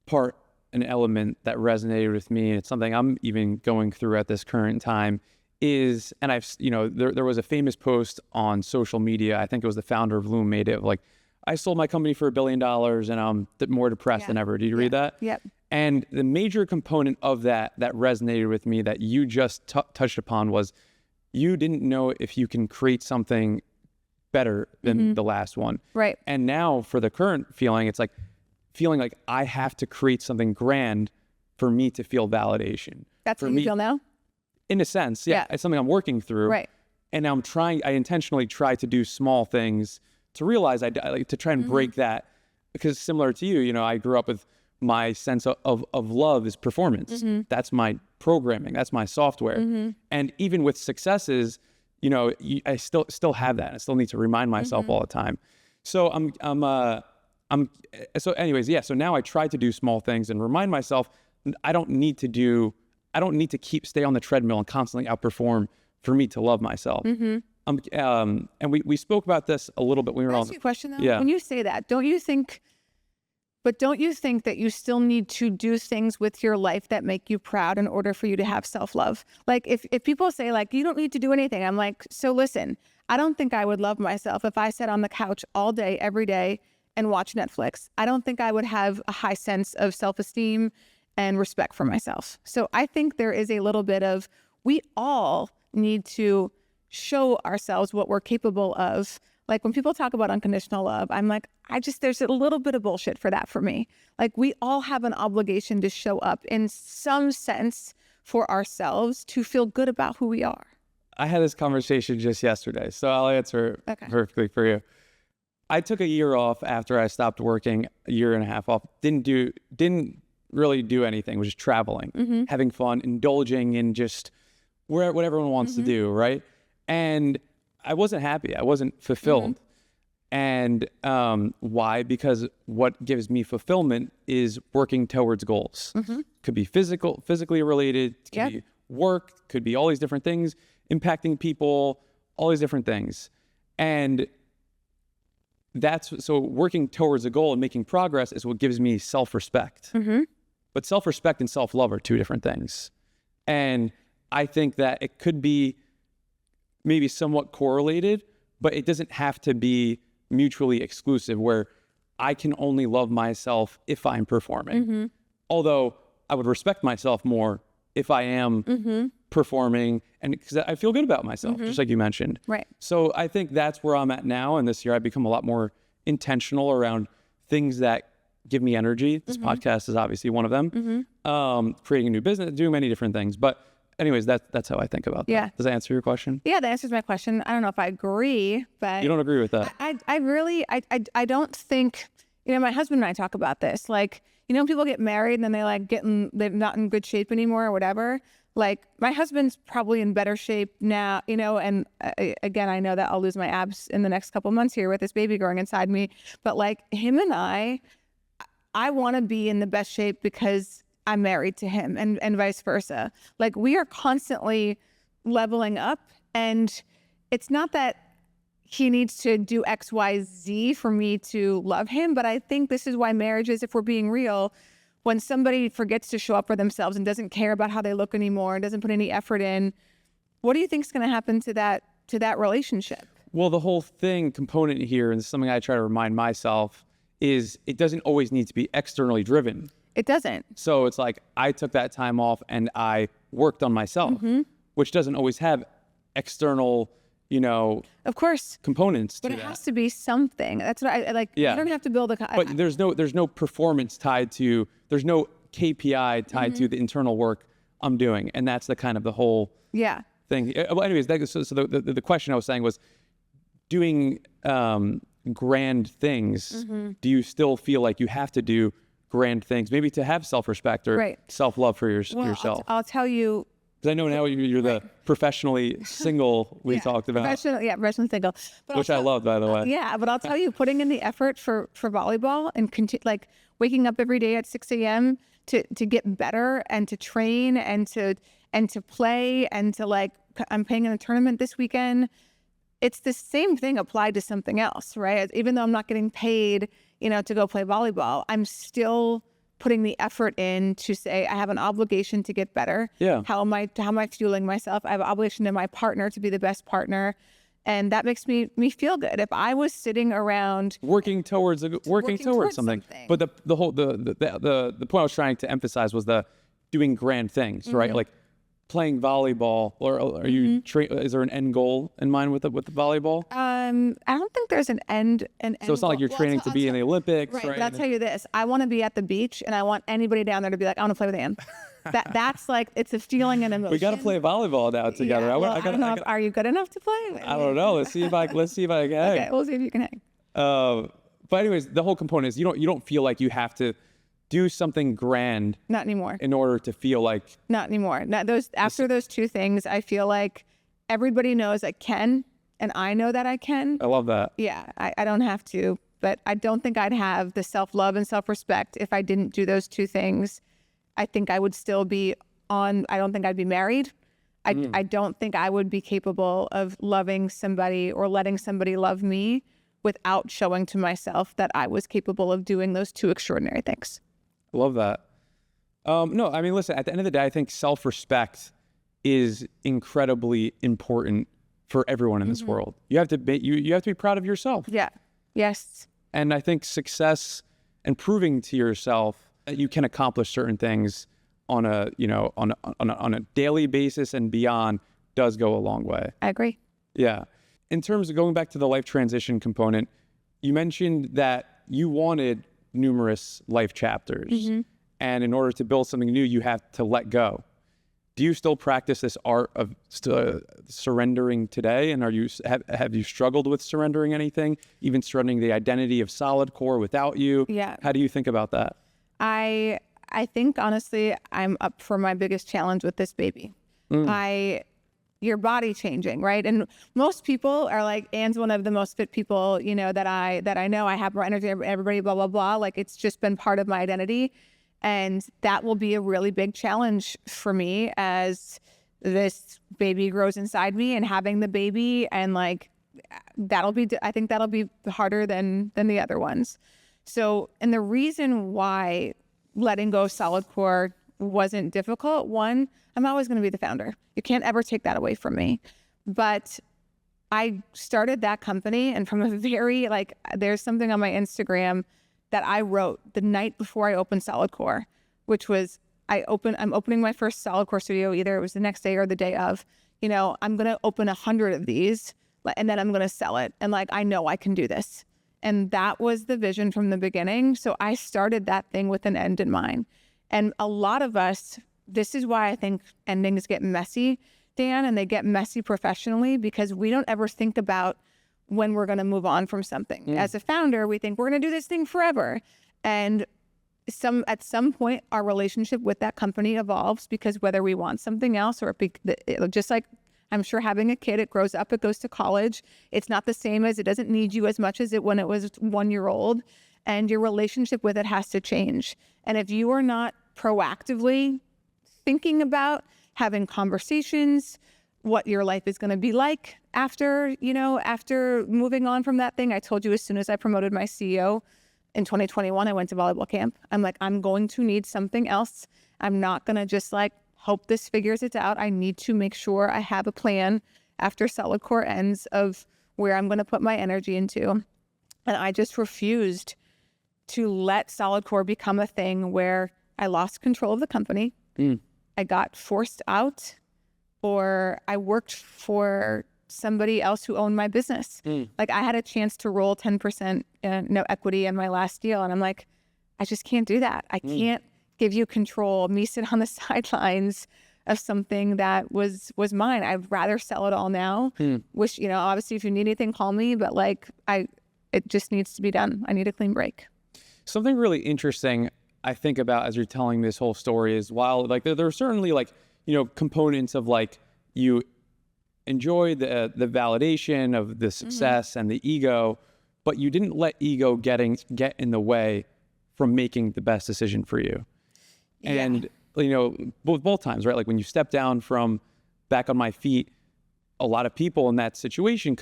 part, an element that resonated with me, and it's something I'm even going through at this current time, is, and there was a famous post on social media. I think it was the founder of Loom made it, like, I sold my company for $1 billion and I'm more depressed than ever. Did you read that? Yep. And the major component of that resonated with me that you just touched upon was you didn't know if you can create something better than the last one. Right. And now for the current feeling, it's like feeling like I have to create something grand for me to feel validation. That's what you feel now? In a sense, yeah. It's something I'm working through. Right. And now I intentionally try to do small things to realize I like to try and break that, because similar to you, I grew up with my sense of love is performance. That's my programming. That's my software. And even with successes, I still have that. I still need to remind myself all the time. So so anyways, yeah. So now I try to do small things and remind myself I don't need to stay on the treadmill and constantly outperform for me to love myself. And we spoke about this a little bit when we were on. Can I ask you a question though? Yeah. When you say that, don't you think that you still need to do things with your life that make you proud in order for you to have self-love? Like if people say like, you don't need to do anything, I'm like, so listen, I don't think I would love myself if I sat on the couch all day, every day and watch Netflix. I don't think I would have a high sense of self-esteem and respect for myself. So I think there is a little bit of, we all need to show ourselves what we're capable of. Like when people talk about unconditional love, I'm like, there's a little bit of bullshit for that for me. Like we all have an obligation to show up in some sense for ourselves to feel good about who we are. I had this conversation just yesterday, so I'll answer perfectly for you. I took a year off after I stopped working, a year and a half off. Didn't really do anything, was just traveling, having fun, indulging in just what everyone wants to do, right? And I wasn't happy. I wasn't fulfilled. And why? Because what gives me fulfillment is working towards goals. Could be physically related, could be work, could be all these different things, impacting people, all these different things. And so working towards a goal and making progress is what gives me self-respect. But self-respect and self-love are two different things. And I think that it could be maybe somewhat correlated, but it doesn't have to be mutually exclusive where I can only love myself if I'm performing. Although I would respect myself more if I am performing, and because I feel good about myself, just like you mentioned. Right. So I think that's where I'm at now. And this year I've become a lot more intentional around things that give me energy. This podcast is obviously one of them. Creating a new business, doing many different things. But anyways, that's how I think about that. Yeah. Does that answer your question? Yeah, that answers my question. I don't know if I agree, but You don't agree with that? I don't think, my husband and I talk about this. Like, people get married and then they're not in good shape anymore or whatever. Like my husband's probably in better shape now, and again, I know that I'll lose my abs in the next couple months here with this baby growing inside me. But like him and I want to be in the best shape because I'm married to him and vice versa. Like we are constantly leveling up, and it's not that he needs to do X, Y, Z for me to love him. But I think this is why marriage is, if we're being real, when somebody forgets to show up for themselves and doesn't care about how they look anymore and doesn't put any effort in, what do you think is going to happen to that relationship? Well, the whole component here, and something I try to remind myself, is it doesn't always need to be externally driven. It doesn't. So it's like I took that time off and I worked on myself, which doesn't always have external, of course, components to but it that. has to be something. That's what I like. Yeah. You don't have to build but there's no performance tied to, there's no KPI tied to the internal work I'm doing. And that's the whole thing. Well, anyways, so the question I was saying was, doing grand things, do you still feel like you have to do grand things, maybe to have self-respect or self-love for yourself? I'll tell you, Because I know now you're the professionally single we talked about. Professionally single. But Which I love, by the way. Yeah, but I'll tell you, putting in the effort for volleyball and like waking up every day at 6 a.m. to get better and to train and to play and to like, I'm playing in a tournament this weekend. It's the same thing applied to something else, right? Even though I'm not getting paid, to go play volleyball, I'm still putting the effort in to say I have an obligation to get better. Yeah. How am I fueling myself? I have an obligation to my partner to be the best partner, and that makes me feel good. If I was sitting around working towards something, but the whole the point I was trying to emphasize was the doing grand things, right? Like playing volleyball, or are you is there an end goal in mind with the volleyball? I don't think there's an end. So it's not like you're training to be in the Olympics, right? But I'll tell you this: I want to be at the beach, and I want anybody down there to be like, I want to play with Anne. That's like, it's a feeling and emotion. We got to play volleyball now together. Yeah, I don't know. Are you good enough to play? I don't know. Let's see if I can hang. Okay, we'll see if you can hang. But anyways, the whole component is you don't feel like you have to do something grand. Not anymore. In order to feel like. Not anymore. After those two things, I feel like everybody knows I can, and I know that I can. I love that. Yeah, I don't have to, but I don't think I'd have the self-love and self-respect if I didn't do those two things. I think I would still be I don't think I'd be married. I don't think I would be capable of loving somebody or letting somebody love me without showing to myself that I was capable of doing those two extraordinary things. Love that. No, I mean, listen, at the end of the day, I think self-respect is incredibly important for everyone in this world. You have to be proud of yourself. Yeah. Yes. And I think success and proving to yourself that you can accomplish certain things on a daily basis and beyond does go a long way. I agree. Yeah. In terms of going back to the life transition component, you mentioned that you wanted numerous life chapters. And in order to build something new, you have to let go. Do you still practice this art of surrendering today? And have you struggled with surrendering anything, even surrendering the identity of Solidcore without you? Yeah. How do you think about that? I think, honestly, I'm up for my biggest challenge with this baby. Your body changing, right? And most people are like, Anne's one of the most fit people, that I know. I have more energy than everybody, blah, blah, blah. Like, it's just been part of my identity. And that will be a really big challenge for me as this baby grows inside me, and having the baby, and like, I think that'll be harder than the other ones. So, and the reason why letting go of Solidcore wasn't difficult, one, I'm always going to be the founder. You can't ever take that away from me. But I started that company, and from a very, there's something on my Instagram that I wrote the night before I opened Solidcore, which was, I'm opening my first Solidcore studio, either it was the next day or the day of, I'm going to open 100 of these, and then I'm going to sell it. And I know I can do this. And that was the vision from the beginning. So I started that thing with an end in mind. And a lot of us, this is why I think endings get messy, Dan, and they get messy professionally, because we don't ever think about when we're going to move on from something. As a founder, we think we're going to do this thing forever. And at some point, our relationship with that company evolves, because whether we want something else, or just like, I'm sure having a kid, it grows up, it goes to college. It's not the same as, it doesn't need you as much as it when it was 1 year old. And your relationship with it has to change. And if you are not proactively thinking about having conversations, what your life is going to be like after moving on from that thing. I told you, as soon as I promoted my CEO in 2021, I went to volleyball camp. I'm like, I'm going to need something else. I'm not going to just hope this figures it out. I need to make sure I have a plan after Solidcore ends of where I'm going to put my energy into. And I just refused to let Solidcore become a thing where I lost control of the company. I got forced out, or I worked for somebody else who owned my business. I had a chance to roll 10% no equity in my last deal. And I'm like, I just can't do that. I can't give you control, me sit on the sidelines of something that was mine. I'd rather sell it all now. Which, obviously if you need anything, call me, but it just needs to be done. I need a clean break. Something really interesting I think about as you're telling this whole story is, while there are certainly components of like you enjoy the validation of the success and the ego, but you didn't let ego get in the way from making the best decision for you. And both times, right? Like when you step down from back on my feet, a lot of people in that situation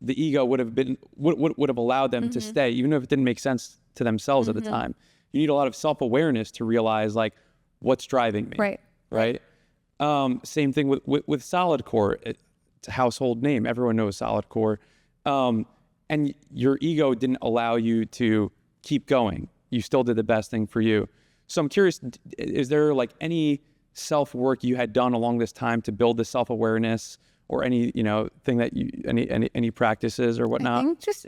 the ego would have allowed them to stay, even if it didn't make sense to themselves at the time. You need a lot of self-awareness to realize like what's driving me. Right. Same thing with Solidcore. It's a household name. Everyone knows Solidcore. And your ego didn't allow you to keep going. You still did the best thing for you. So I'm curious, is there like any self-work you had done along this time to build the self-awareness, or any, thing that any practices or whatnot? I think just,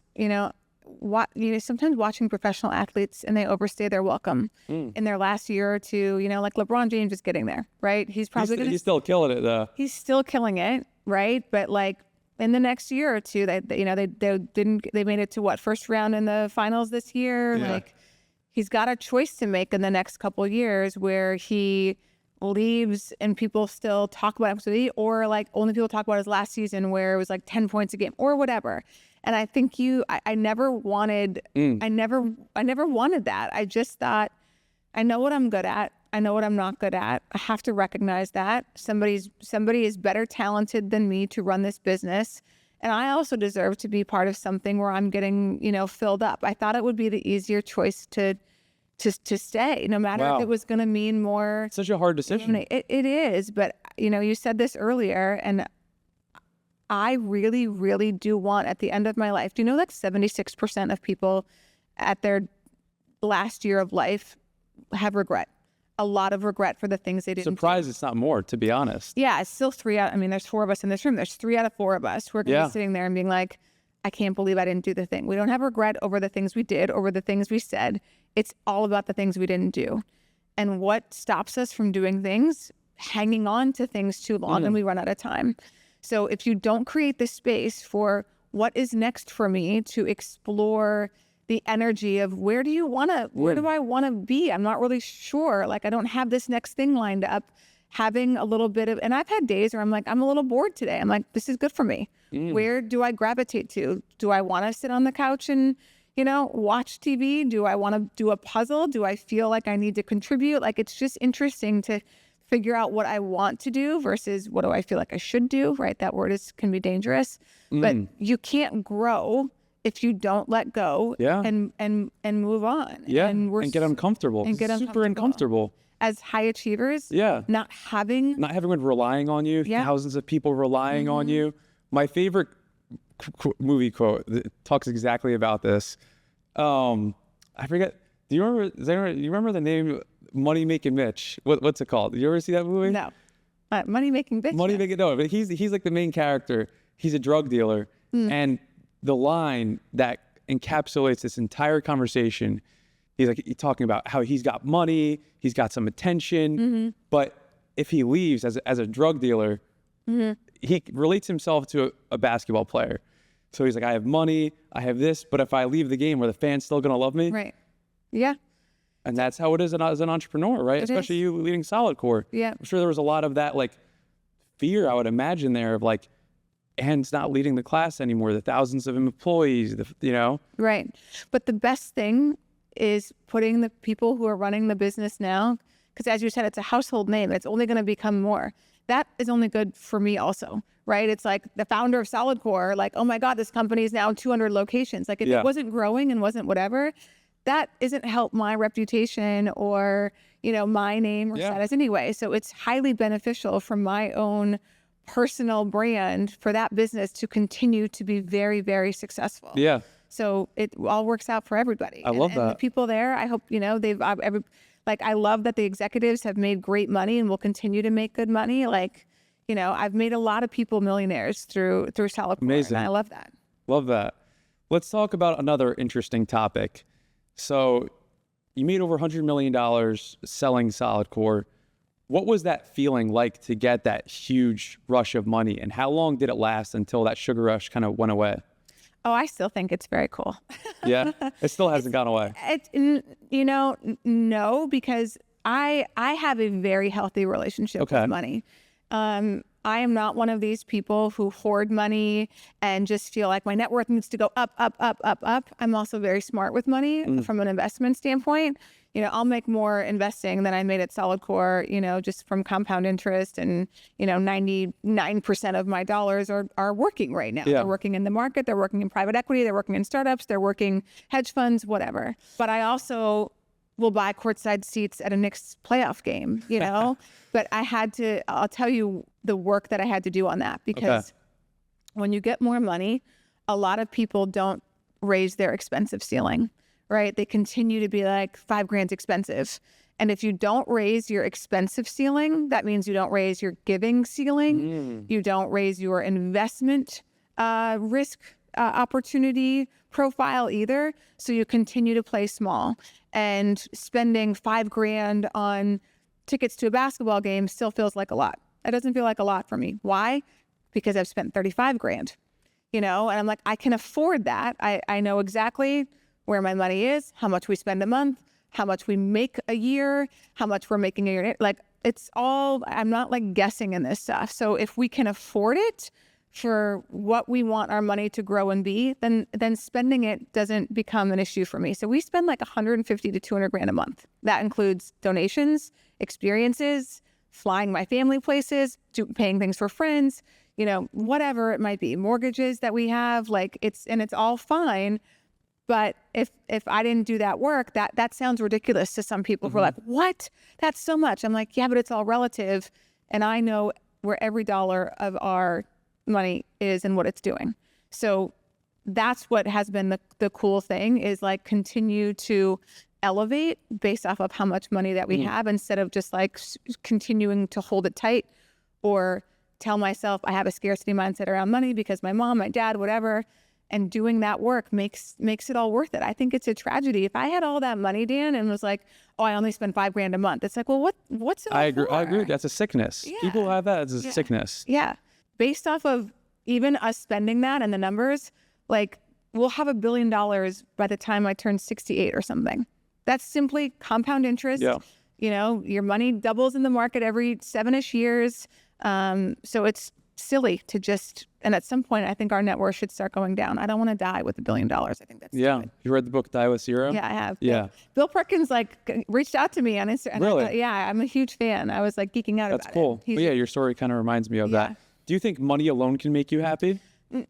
sometimes watching professional athletes and they overstay their welcome in their last year or two, like LeBron James is getting there, right? He's probably he's still killing it though. He's still killing it, right? But like in the next year or two, they made it to first round in the finals this year. Yeah. Like he's got a choice to make in the next couple of years where he leaves and people still talk about him, or like only people talk about his last season where it was like 10 points a game or whatever. And I think I never wanted that. I just thought, I know what I'm good at. I know what I'm not good at. I have to recognize that somebody is better talented than me to run this business. And I also deserve to be part of something where I'm getting, filled up. I thought it would be the easier choice to stay, no matter if it was going to mean more. It's such a hard decision. It is, but you said this earlier, and I really, really do want at the end of my life, do you know like 76% of people at their last year of life have regret? A lot of regret for the things they didn't Surprised do. It's not more, to be honest. Yeah, it's still there's 4 of us in this room. There's 3 out of 4 of us who are going to be sitting there and being like, I can't believe I didn't do the thing. We don't have regret over the things we did, over the things we said. It's all about the things we didn't do. And what stops us from doing things? Hanging on to things too long and we run out of time. So if you don't create the space for what is next for me to explore the energy of where do I want to be? I'm not really sure. Like I don't have this next thing lined up. Having a little bit of, and I've had days where I'm like, I'm a little bored today. I'm like, this is good for me. Where do I gravitate to? Do I want to sit on the couch and, watch TV? Do I want to do a puzzle? Do I feel like I need to contribute? Like, it's just interesting to figure out what I want to do versus what do I feel like I should do, right? That word can be dangerous, but you can't grow if you don't let go and move on. Yeah, and get uncomfortable. Super uncomfortable. As high achievers, not having one relying on you, thousands of people relying on you. My favorite movie quote that talks exactly about this. I forget. Do you remember the name Money Making Mitch? What's it called? Did you ever see that movie? No. Money Making Bitch. No, but he's like the main character. He's a drug dealer, and the line that encapsulates this entire conversation. He's talking about how he's got money, he's got some attention, but if he leaves as a drug dealer, he relates himself to a basketball player. So he's like, I have money, I have this, but if I leave the game, are the fans still going to love me? Right. Yeah. And that's how it is as an entrepreneur, right? Especially you leading Solidcore. Yeah. I'm sure there was a lot of that fear, I would imagine there, of Anne's not leading the class anymore, the thousands of employees, Right. But the best thing is putting the people who are running the business now, because as you said, it's a household name. It's only going to become more. That is only good for me also, right? It's like the founder of Solidcore, oh my God, this company is now 200 locations. If it wasn't growing and wasn't whatever, that isn't help my reputation or, my name or status anyway. So it's highly beneficial for my own personal brand for that business to continue to be very, very successful. Yeah. So it all works out for everybody. I love that. And the people there, I hope, I love that the executives have made great money and will continue to make good money. I've made a lot of people millionaires through Solidcore. Amazing. And I love that. Love that. Let's talk about another interesting topic. So you made over $100 million selling Solidcore. What was that feeling like to get that huge rush of money? And how long did it last until that sugar rush kind of went away? Oh, I still think it's very cool. Yeah, it still hasn't gone away. No, because I have a very healthy relationship with money. I am not one of these people who hoard money and just feel like my net worth needs to go up, up, up, up, up. I'm also very smart with money from an investment standpoint. I'll make more investing than I made at Solidcore, just from compound interest. And, 99% of my dollars are working right now. They're working in the market. They're working in private equity. They're working in startups. They're working hedge funds, whatever. But I also will buy courtside seats at a Knicks playoff game, But I'll tell you the work that I had to do on that, because when you get more money, a lot of people don't raise their expensive ceiling, right? They continue to be like $5,000 expensive. And if you don't raise your expensive ceiling, that means you don't raise your giving ceiling. You don't raise your investment risk opportunity profile either. So you continue to play small, and spending $5,000 on tickets to a basketball game still feels like a lot. It doesn't feel like a lot for me. Why? Because I've spent $35,000, and I'm like, I can afford that. I know exactly where my money is, how much we spend a month, how much we make a year, how much we're making a year. Like, it's all, I'm not like guessing in this stuff. So if we can afford it for what we want our money to grow and be, then spending it doesn't become an issue for me. So we spend like $150 to $200,000 a month. That includes donations, experiences, flying my family places, paying things for friends, whatever it might be, mortgages that we have, it's all fine. But if I didn't do that work, that sounds ridiculous to some people who are like, what? That's so much. I'm like, yeah, but it's all relative. And I know where every dollar of our money is and what it's doing. So that's what has been the cool thing, is like continue to elevate based off of how much money that we have, instead of just like continuing to hold it tight or tell myself I have a scarcity mindset around money because my mom, my dad, whatever. And doing that work makes it all worth it. I think it's a tragedy. If I had all that money, Dan, and was like, oh, I only spend $5,000 a month. It's like, well, what's it all for? I agree. That's a sickness. Yeah. People have that as a sickness. Yeah. Based off of even us spending that and the numbers, like, we'll have $1 billion by the time I turn 68 or something. That's simply compound interest. Yeah. Your money doubles in the market every 7-ish years. So it's silly to just, and at some point I think our net worth should start going down. I don't want to die with $1 billion. I think that's stupid. You read the book Die with Zero? Yeah, I have. Yeah. Bill Perkins reached out to me on Instagram. Really? I'm a huge fan. I was like geeking out about it. That's cool. But yeah, your story kind of reminds me of that. Do you think money alone can make you happy?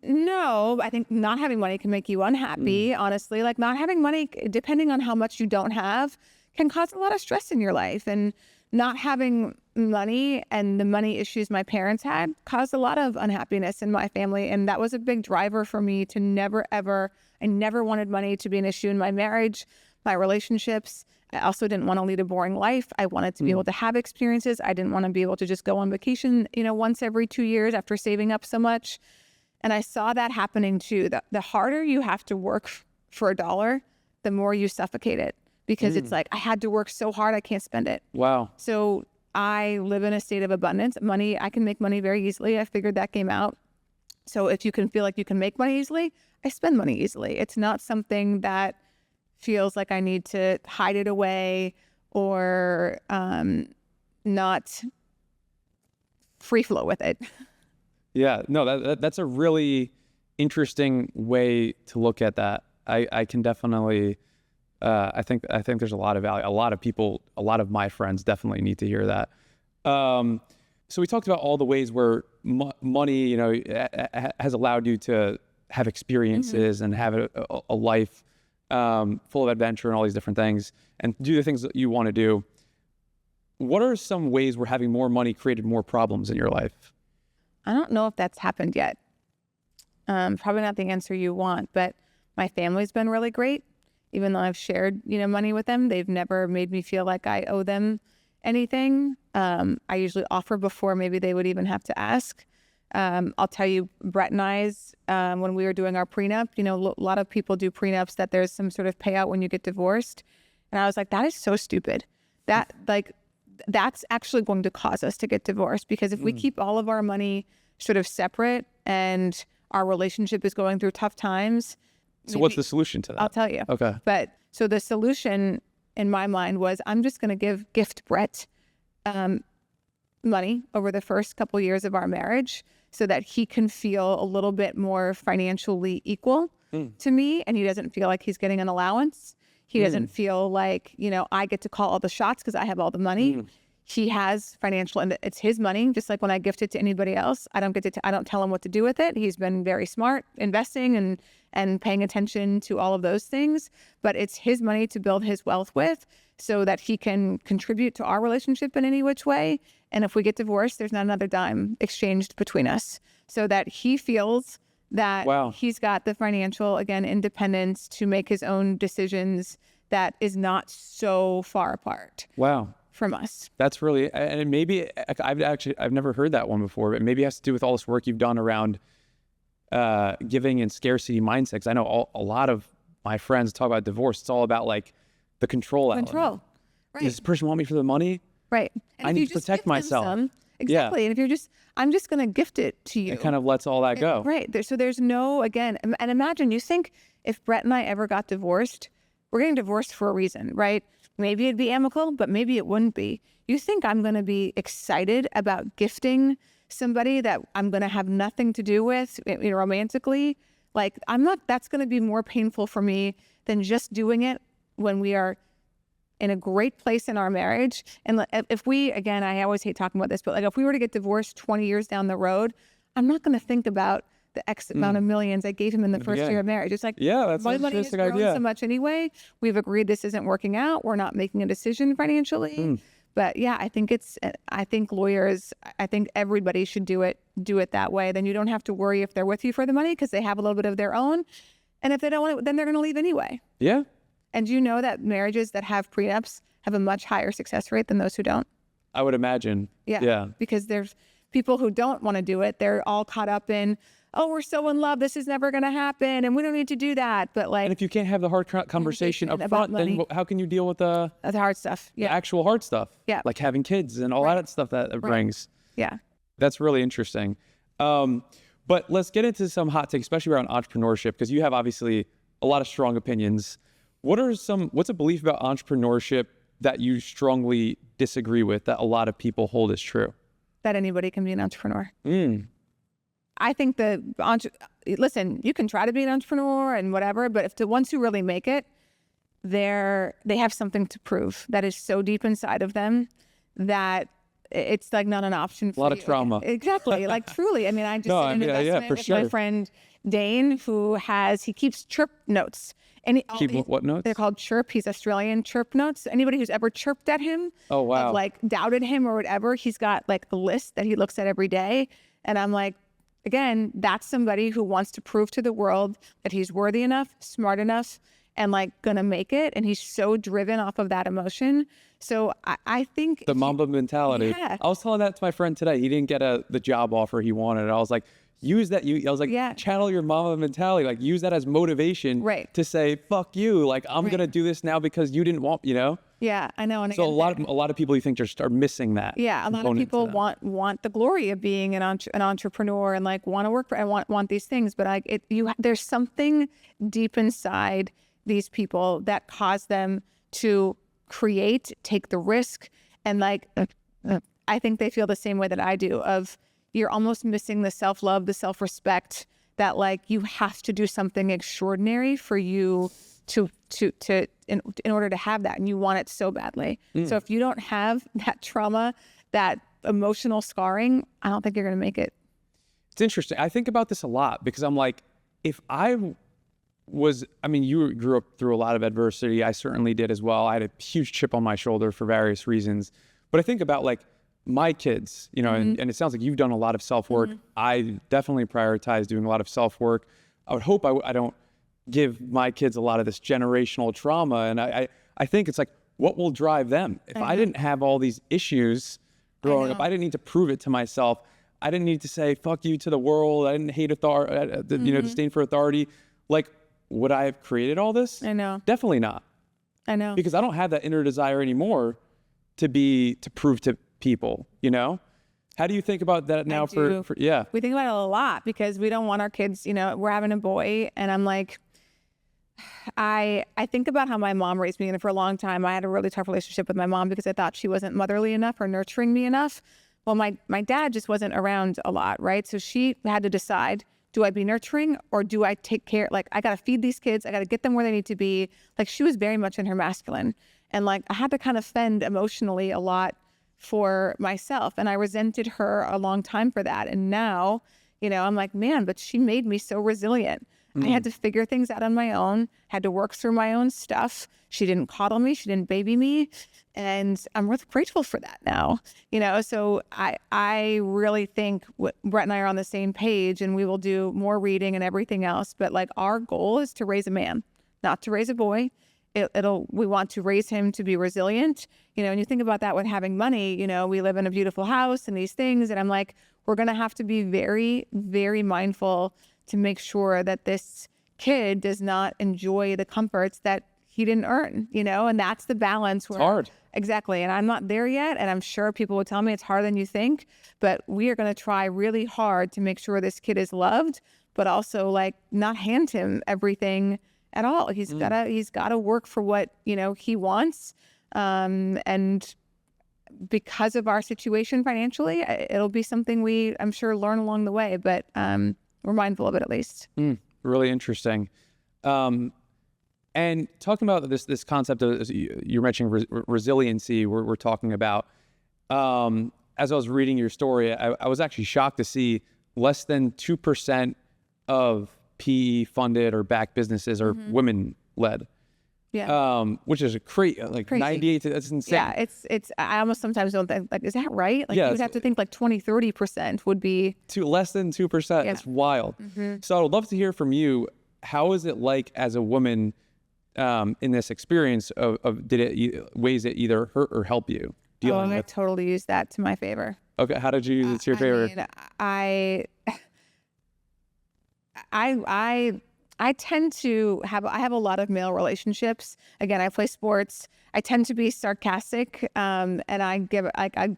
No, I think not having money can make you unhappy, honestly. Like, not having money, depending on how much you don't have, can cause a lot of stress in your life. And not having money and the money issues my parents had caused a lot of unhappiness in my family. And that was a big driver for me to I never wanted money to be an issue in my marriage, my relationships. I also didn't want to lead a boring life. I wanted to be able to have experiences. I didn't want to be able to just go on vacation, once every 2 years after saving up so much. And I saw that happening too. The harder you have to work for a dollar, the more you suffocate it. Because it's like, I had to work so hard, I can't spend it. Wow. So I live in a state of abundance. Money, I can make money very easily. I figured that game out. So if you can feel like you can make money easily, I spend money easily. It's not something that feels like I need to hide it away or not free flow with it. Yeah, no, that's a really interesting way to look at that. I can definitely... I think there's a lot of value. A lot of people, a lot of my friends definitely need to hear that. So we talked about all the ways where money, has allowed you to have experiences and have a life full of adventure and all these different things, and do the things that you want to do. What are some ways where having more money created more problems in your life? I don't know if that's happened yet. Probably not the answer you want, but my family's been really great. Even though I've shared, money with them, they've never made me feel like I owe them anything. I usually offer before maybe they would even have to ask. I'll tell you, Brett and I's, when we were doing our prenup, a lot of people do prenups that there's some sort of payout when you get divorced. And I was like, that is so stupid. That's actually going to cause us to get divorced, because if we keep all of our money sort of separate and our relationship is going through tough times. So what's the solution to that? I'll tell you. Okay. But so the solution in my mind was, I'm just going to gift Brett money over the first couple years of our marriage so that he can feel a little bit more financially equal to me, and he doesn't feel like he's getting an allowance. He doesn't feel like, I get to call all the shots because I have all the money. He has financial, and it's his money. Just like when I gift it to anybody else, I don't tell him what to do with it. He's been very smart investing and paying attention to all of those things, but it's his money to build his wealth with so that he can contribute to our relationship in any which way. And if we get divorced, there's not another dime exchanged between us, so that he feels that he's got the financial, again, independence to make his own decisions that is not so far apart from us. That's really, and maybe I've never heard that one before, but maybe it has to do with all this work you've done around giving and scarcity mindset. 'Cause I know a lot of my friends talk about divorce. It's all about like the control element. Right. Does this person want me for the money? Right. And I need to protect myself. Exactly. And if I'm just going to gift it to you. It kind of lets all that go. Right. So there's no, again, and imagine, you think if Brett and I ever got divorced, we're getting divorced for a reason, right? Maybe it'd be amicable, but maybe it wouldn't be. You think I'm going to be excited about gifting somebody that I'm going to have nothing to do with, romantically? Like, that's going to be more painful for me than just doing it when we are in a great place in our marriage. And if we, again, I always hate talking about this, but like if we were to get divorced 20 years down the road, I'm not going to think about the X amount of millions I gave him in the first year of marriage. It's like, that's my an money has interesting grown idea. so much anyway. We've agreed this isn't working out. We're not making a decision financially. But yeah, I think lawyers, I think everybody should do it that way. Then you don't have to worry if they're with you for the money because they have a little bit of their own. And if they don't want it, then they're going to leave anyway. Yeah. And do you know that marriages that have prenups have a much higher success rate than those who don't? I would imagine. Yeah. Because there's people who don't want to do it. They're all caught up in, oh, we're so in love, this is never going to happen, and we don't need to do that. But like, and if you can't have the hard conversation up front, then how can you deal with the hard stuff? The actual hard stuff. Yeah. Like having kids and all that stuff that it brings. Yeah. That's really interesting. But let's get into some hot takes, especially around entrepreneurship, because you have obviously a lot of strong opinions. What's a belief about entrepreneurship that you strongly disagree with that a lot of people hold as true? That anybody can be an entrepreneur. I think listen, you can try to be an entrepreneur and whatever, but if the ones who really make it, they have something to prove that is so deep inside of them that it's like not an option for a lot of trauma. Exactly. Like truly. I mean, I just did an investment with sure. my friend Dane, he keeps chirp notes. And what notes? They're called chirp. He's Australian chirp notes. Anybody who's ever chirped at him, of like doubted him or whatever, he's got like a list that he looks at every day. And I'm like, again, that's somebody who wants to prove to the world that he's worthy enough, smart enough, and like gonna make it. And he's so driven off of that emotion. So I think the Mamba mentality. Yeah. I was telling that to my friend today. He didn't get the job offer he wanted. I was like, use that. Channel your Mamba mentality. Like use that as motivation to say, fuck you. Like I'm gonna do this now because you didn't want, Yeah, I know. And so again, a lot of people you think just are missing that. Yeah, a lot of people want the glory of being an entrepreneur and like want to work for and want these things, but there's something deep inside these people that cause them to create, take the risk, and like I think they feel the same way that I do. Of you're almost missing the self-love, the self-respect that like you have to do something extraordinary for you in order to have that, and you want it so badly. So if you don't have that trauma, that emotional scarring, I don't think you're going to make it. It's interesting. I think about this a lot because I'm like, if you grew up through a lot of adversity. I certainly did as well. I had a huge chip on my shoulder for various reasons. But I think about like my kids, and it sounds like you've done a lot of self-work. I definitely prioritize doing a lot of self-work. I would hope I don't give my kids a lot of this generational trauma. And I think it's like, what will drive them? If I didn't have all these issues growing up, I didn't need to prove it to myself. I didn't need to say, fuck you to the world. I didn't hate authority, disdain for authority. Like, would I have created all this? I know. Definitely not. I know. Because I don't have that inner desire anymore to prove to people, How do you think about that now? We think about it a lot because we don't want our kids, we're having a boy and I'm like, I think about how my mom raised me, and for a long time, I had a really tough relationship with my mom because I thought she wasn't motherly enough or nurturing me enough. Well, my dad just wasn't around a lot, right? So she had to decide, do I be nurturing or do I take care? Like, I got to feed these kids. I got to get them where they need to be. Like, she was very much in her masculine. And like, I had to kind of fend emotionally a lot for myself. And I resented her a long time for that. And now, I'm like, man, but she made me so resilient. I had to figure things out on my own, had to work through my own stuff. She didn't coddle me. She didn't baby me. And I'm really grateful for that now, so I really think Brett and I are on the same page, and we will do more reading and everything else. But like, our goal is to raise a man, not to raise a boy. We want to raise him to be resilient. And you think about that with having money, we live in a beautiful house and these things. And I'm like, we're going to have to be very, very mindful to make sure that this kid does not enjoy the comforts that he didn't earn, and that's the balance. It's hard. Exactly. And I'm not there yet. And I'm sure people will tell me it's harder than you think, but we are going to try really hard to make sure this kid is loved, but also like not hand him everything at all. He's gotta work for what, he wants. And because of our situation financially, it'll be something I'm sure learn along the way, but, we're mindful of it at least. Really interesting. And talking about this concept of, you're mentioning resiliency, we're talking about, as I was reading your story, I was actually shocked to see less than 2% of PE funded or backed businesses are women led. Yeah. Which is crazy. 98, that's insane. Yeah, it's I almost sometimes don't think, like, is that right? Like, you would have to think like 20-30% would be less than 2%. Yeah. It's wild. So I would love to hear from you. How is it like as a woman in this experience of did it ways it either hurt or help you? I totally use that to my favor. Okay, how did you use it to your favor? I tend to have a lot of male relationships. Again, I play sports. I tend to be sarcastic, and I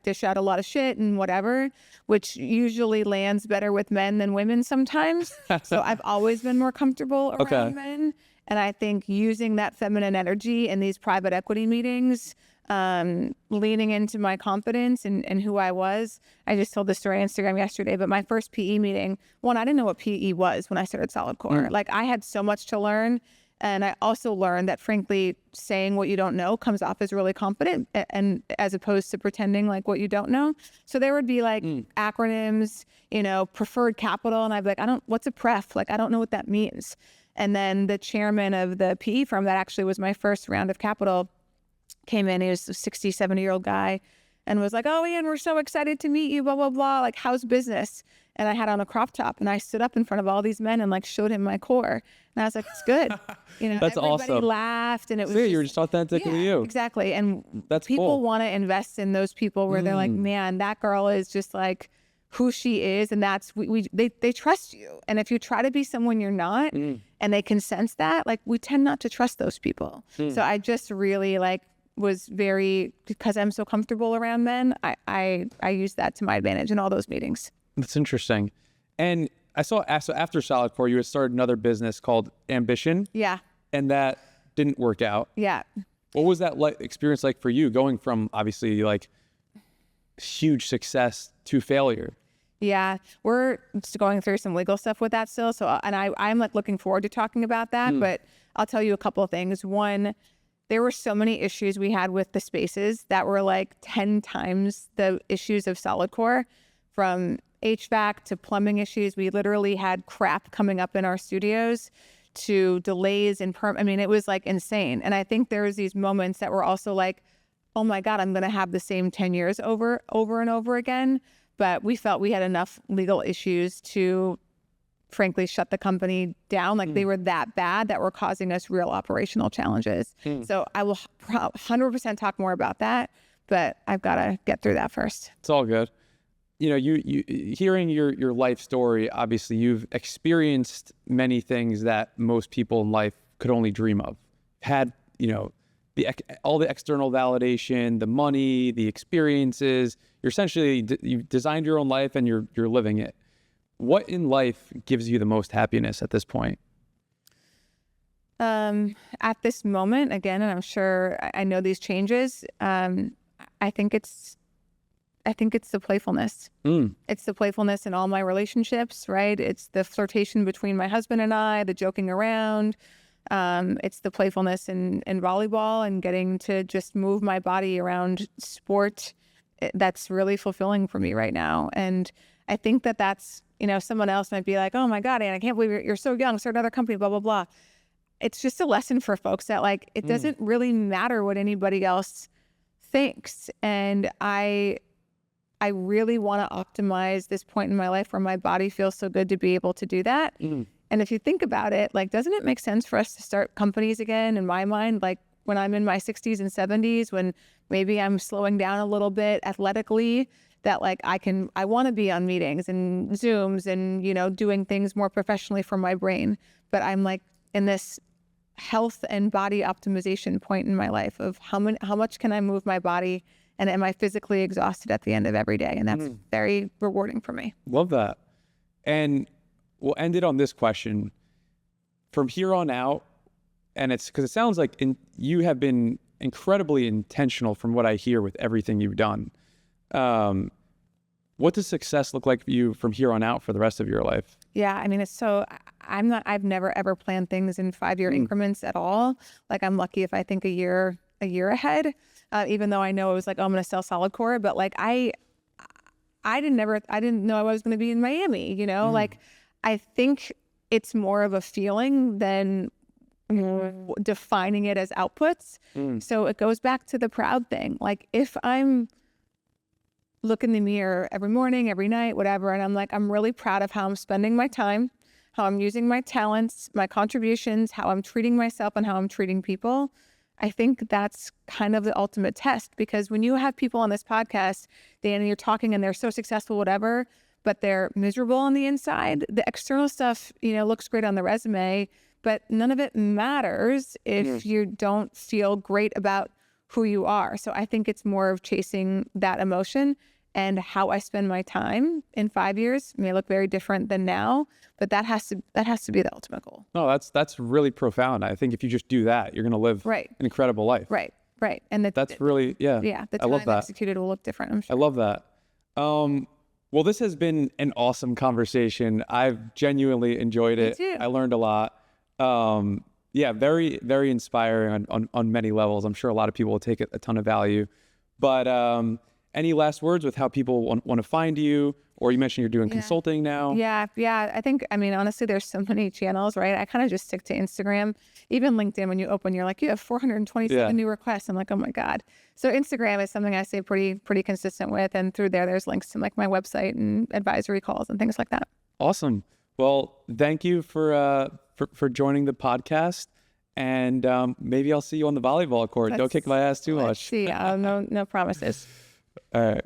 dish out a lot of shit and whatever, which usually lands better with men than women sometimes. So I've always been more comfortable around men. And I think using that feminine energy in these private equity meetings, leaning into my confidence and who I was. I just told this story on Instagram yesterday, but my first PE meeting, I didn't know what PE was when I started Solidcore. Like, I had so much to learn. And I also learned that, frankly, saying what you don't know comes off as really confident, and as opposed to pretending like what you don't know. So there would be like acronyms, preferred capital. And I'd be like, what's a pref? Like, I don't know what that means. And then the chairman of the PE firm that actually was my first round of capital came in. He was a 60, 70-year-old guy and was like, oh, Anne, we're so excited to meet you, blah, blah, blah. Like, how's business? And I had on a crop top and I stood up in front of all these men and like showed him my core. And I was like, it's good. That's everybody awesome. Laughed and it was you're just authentically you. Exactly. And that's people cool. want to invest in those people where they're like, man, that girl is just like who she is. And that's, they trust you. And if you try to be someone you're not and they can sense that, like, we tend not to trust those people. So I just really was because I'm so comfortable around men, I use that to my advantage in all those meetings. That's interesting. And I saw, so after Solidcore, you had started another business called Ambition. Yeah. And that didn't work out. Yeah. What was that experience like for you, going from obviously like huge success to failure? Yeah, we're just going through some legal stuff with that still. So, and I'm like looking forward to talking about that, but I'll tell you a couple of things. One, there were so many issues we had with the spaces that were like 10 times the issues of Solidcore, from HVAC to plumbing issues. We literally had crap coming up in our studios, to delays in it was like insane. And I think there was these moments that were also like, oh my God, I'm going to have the same 10 years over and over again. But we felt we had enough legal issues to, frankly, shut the company down. Like, they were that bad that were causing us real operational challenges. So I will 100% talk more about that, but I've got to get through that first. It's all good. You hearing your life story, obviously you've experienced many things that most people in life could only dream of. Had, all the external validation, the money, the experiences. You're essentially, you've designed your own life and you're living it. What in life gives you the most happiness at this point? At this moment, again, and I'm sure I know these changes, I think it's the playfulness. It's the playfulness in all my relationships, right? It's the flirtation between my husband and I, the joking around. It's the playfulness in volleyball and getting to just move my body around sport. That's really fulfilling for me right now. And I think that's, someone else might be like, oh my God, Anne, I can't believe you're so young, start another company, blah, blah, blah. It's just a lesson for folks that like, it doesn't really matter what anybody else thinks. And I really want to optimize this point in my life where my body feels so good to be able to do that. And if you think about it, like, doesn't it make sense for us to start companies again, in my mind, like when I'm in my 60s and 70s, when maybe I'm slowing down a little bit athletically, that like I want to be on meetings and Zooms and, doing things more professionally for my brain. But I'm like in this health and body optimization point in my life of how much can I move my body, and am I physically exhausted at the end of every day? And that's very rewarding for me. Love that. And we'll end it on this question. From here on out, and it's because it sounds like you have been incredibly intentional from what I hear with everything you've done. What does success look like for you from here on out for the rest of your life? Yeah, I mean, I've never ever planned things in 5-year increments at all. Like, I'm lucky if I think a year ahead, even though I know it was like, oh, I'm going to sell Solidcore, but like I didn't know I was going to be in Miami, like I think it's more of a feeling than defining it as outputs. So it goes back to the proud thing. Like, if I'm look in the mirror every morning, every night, whatever, and I'm like, I'm really proud of how I'm spending my time, how I'm using my talents, my contributions, how I'm treating myself and how I'm treating people. I think that's kind of the ultimate test, because when you have people on this podcast, Dan, and you're talking and they're so successful, whatever, but they're miserable on the inside, the external stuff, looks great on the resume, but none of it matters if you don't feel great about who you are. So I think it's more of chasing that emotion, and how I spend my time in 5 years may look very different than now, but that has to be the ultimate goal. No, that's really profound. I think if you just do that, you're going to live an incredible life. Right. And that's really, the time executed will look different, I'm sure. I love that. Well, this has been an awesome conversation. I've genuinely enjoyed it. Me too. I learned a lot. Very, very inspiring on many levels. I'm sure a lot of people will take a ton of value. But any last words with how people want to find you? Or you mentioned you're doing consulting now. Yeah. I think, honestly, there's so many channels, right? I kind of just stick to Instagram. Even LinkedIn, when you open, you're like, you have 427 new requests. I'm like, oh my God. So Instagram is something I stay pretty consistent with. And through there's links to like my website and advisory calls and things like that. Awesome. Well, thank you for joining the podcast. And maybe I'll see you on the volleyball court. Don't kick my ass too much. See, no promises. All right.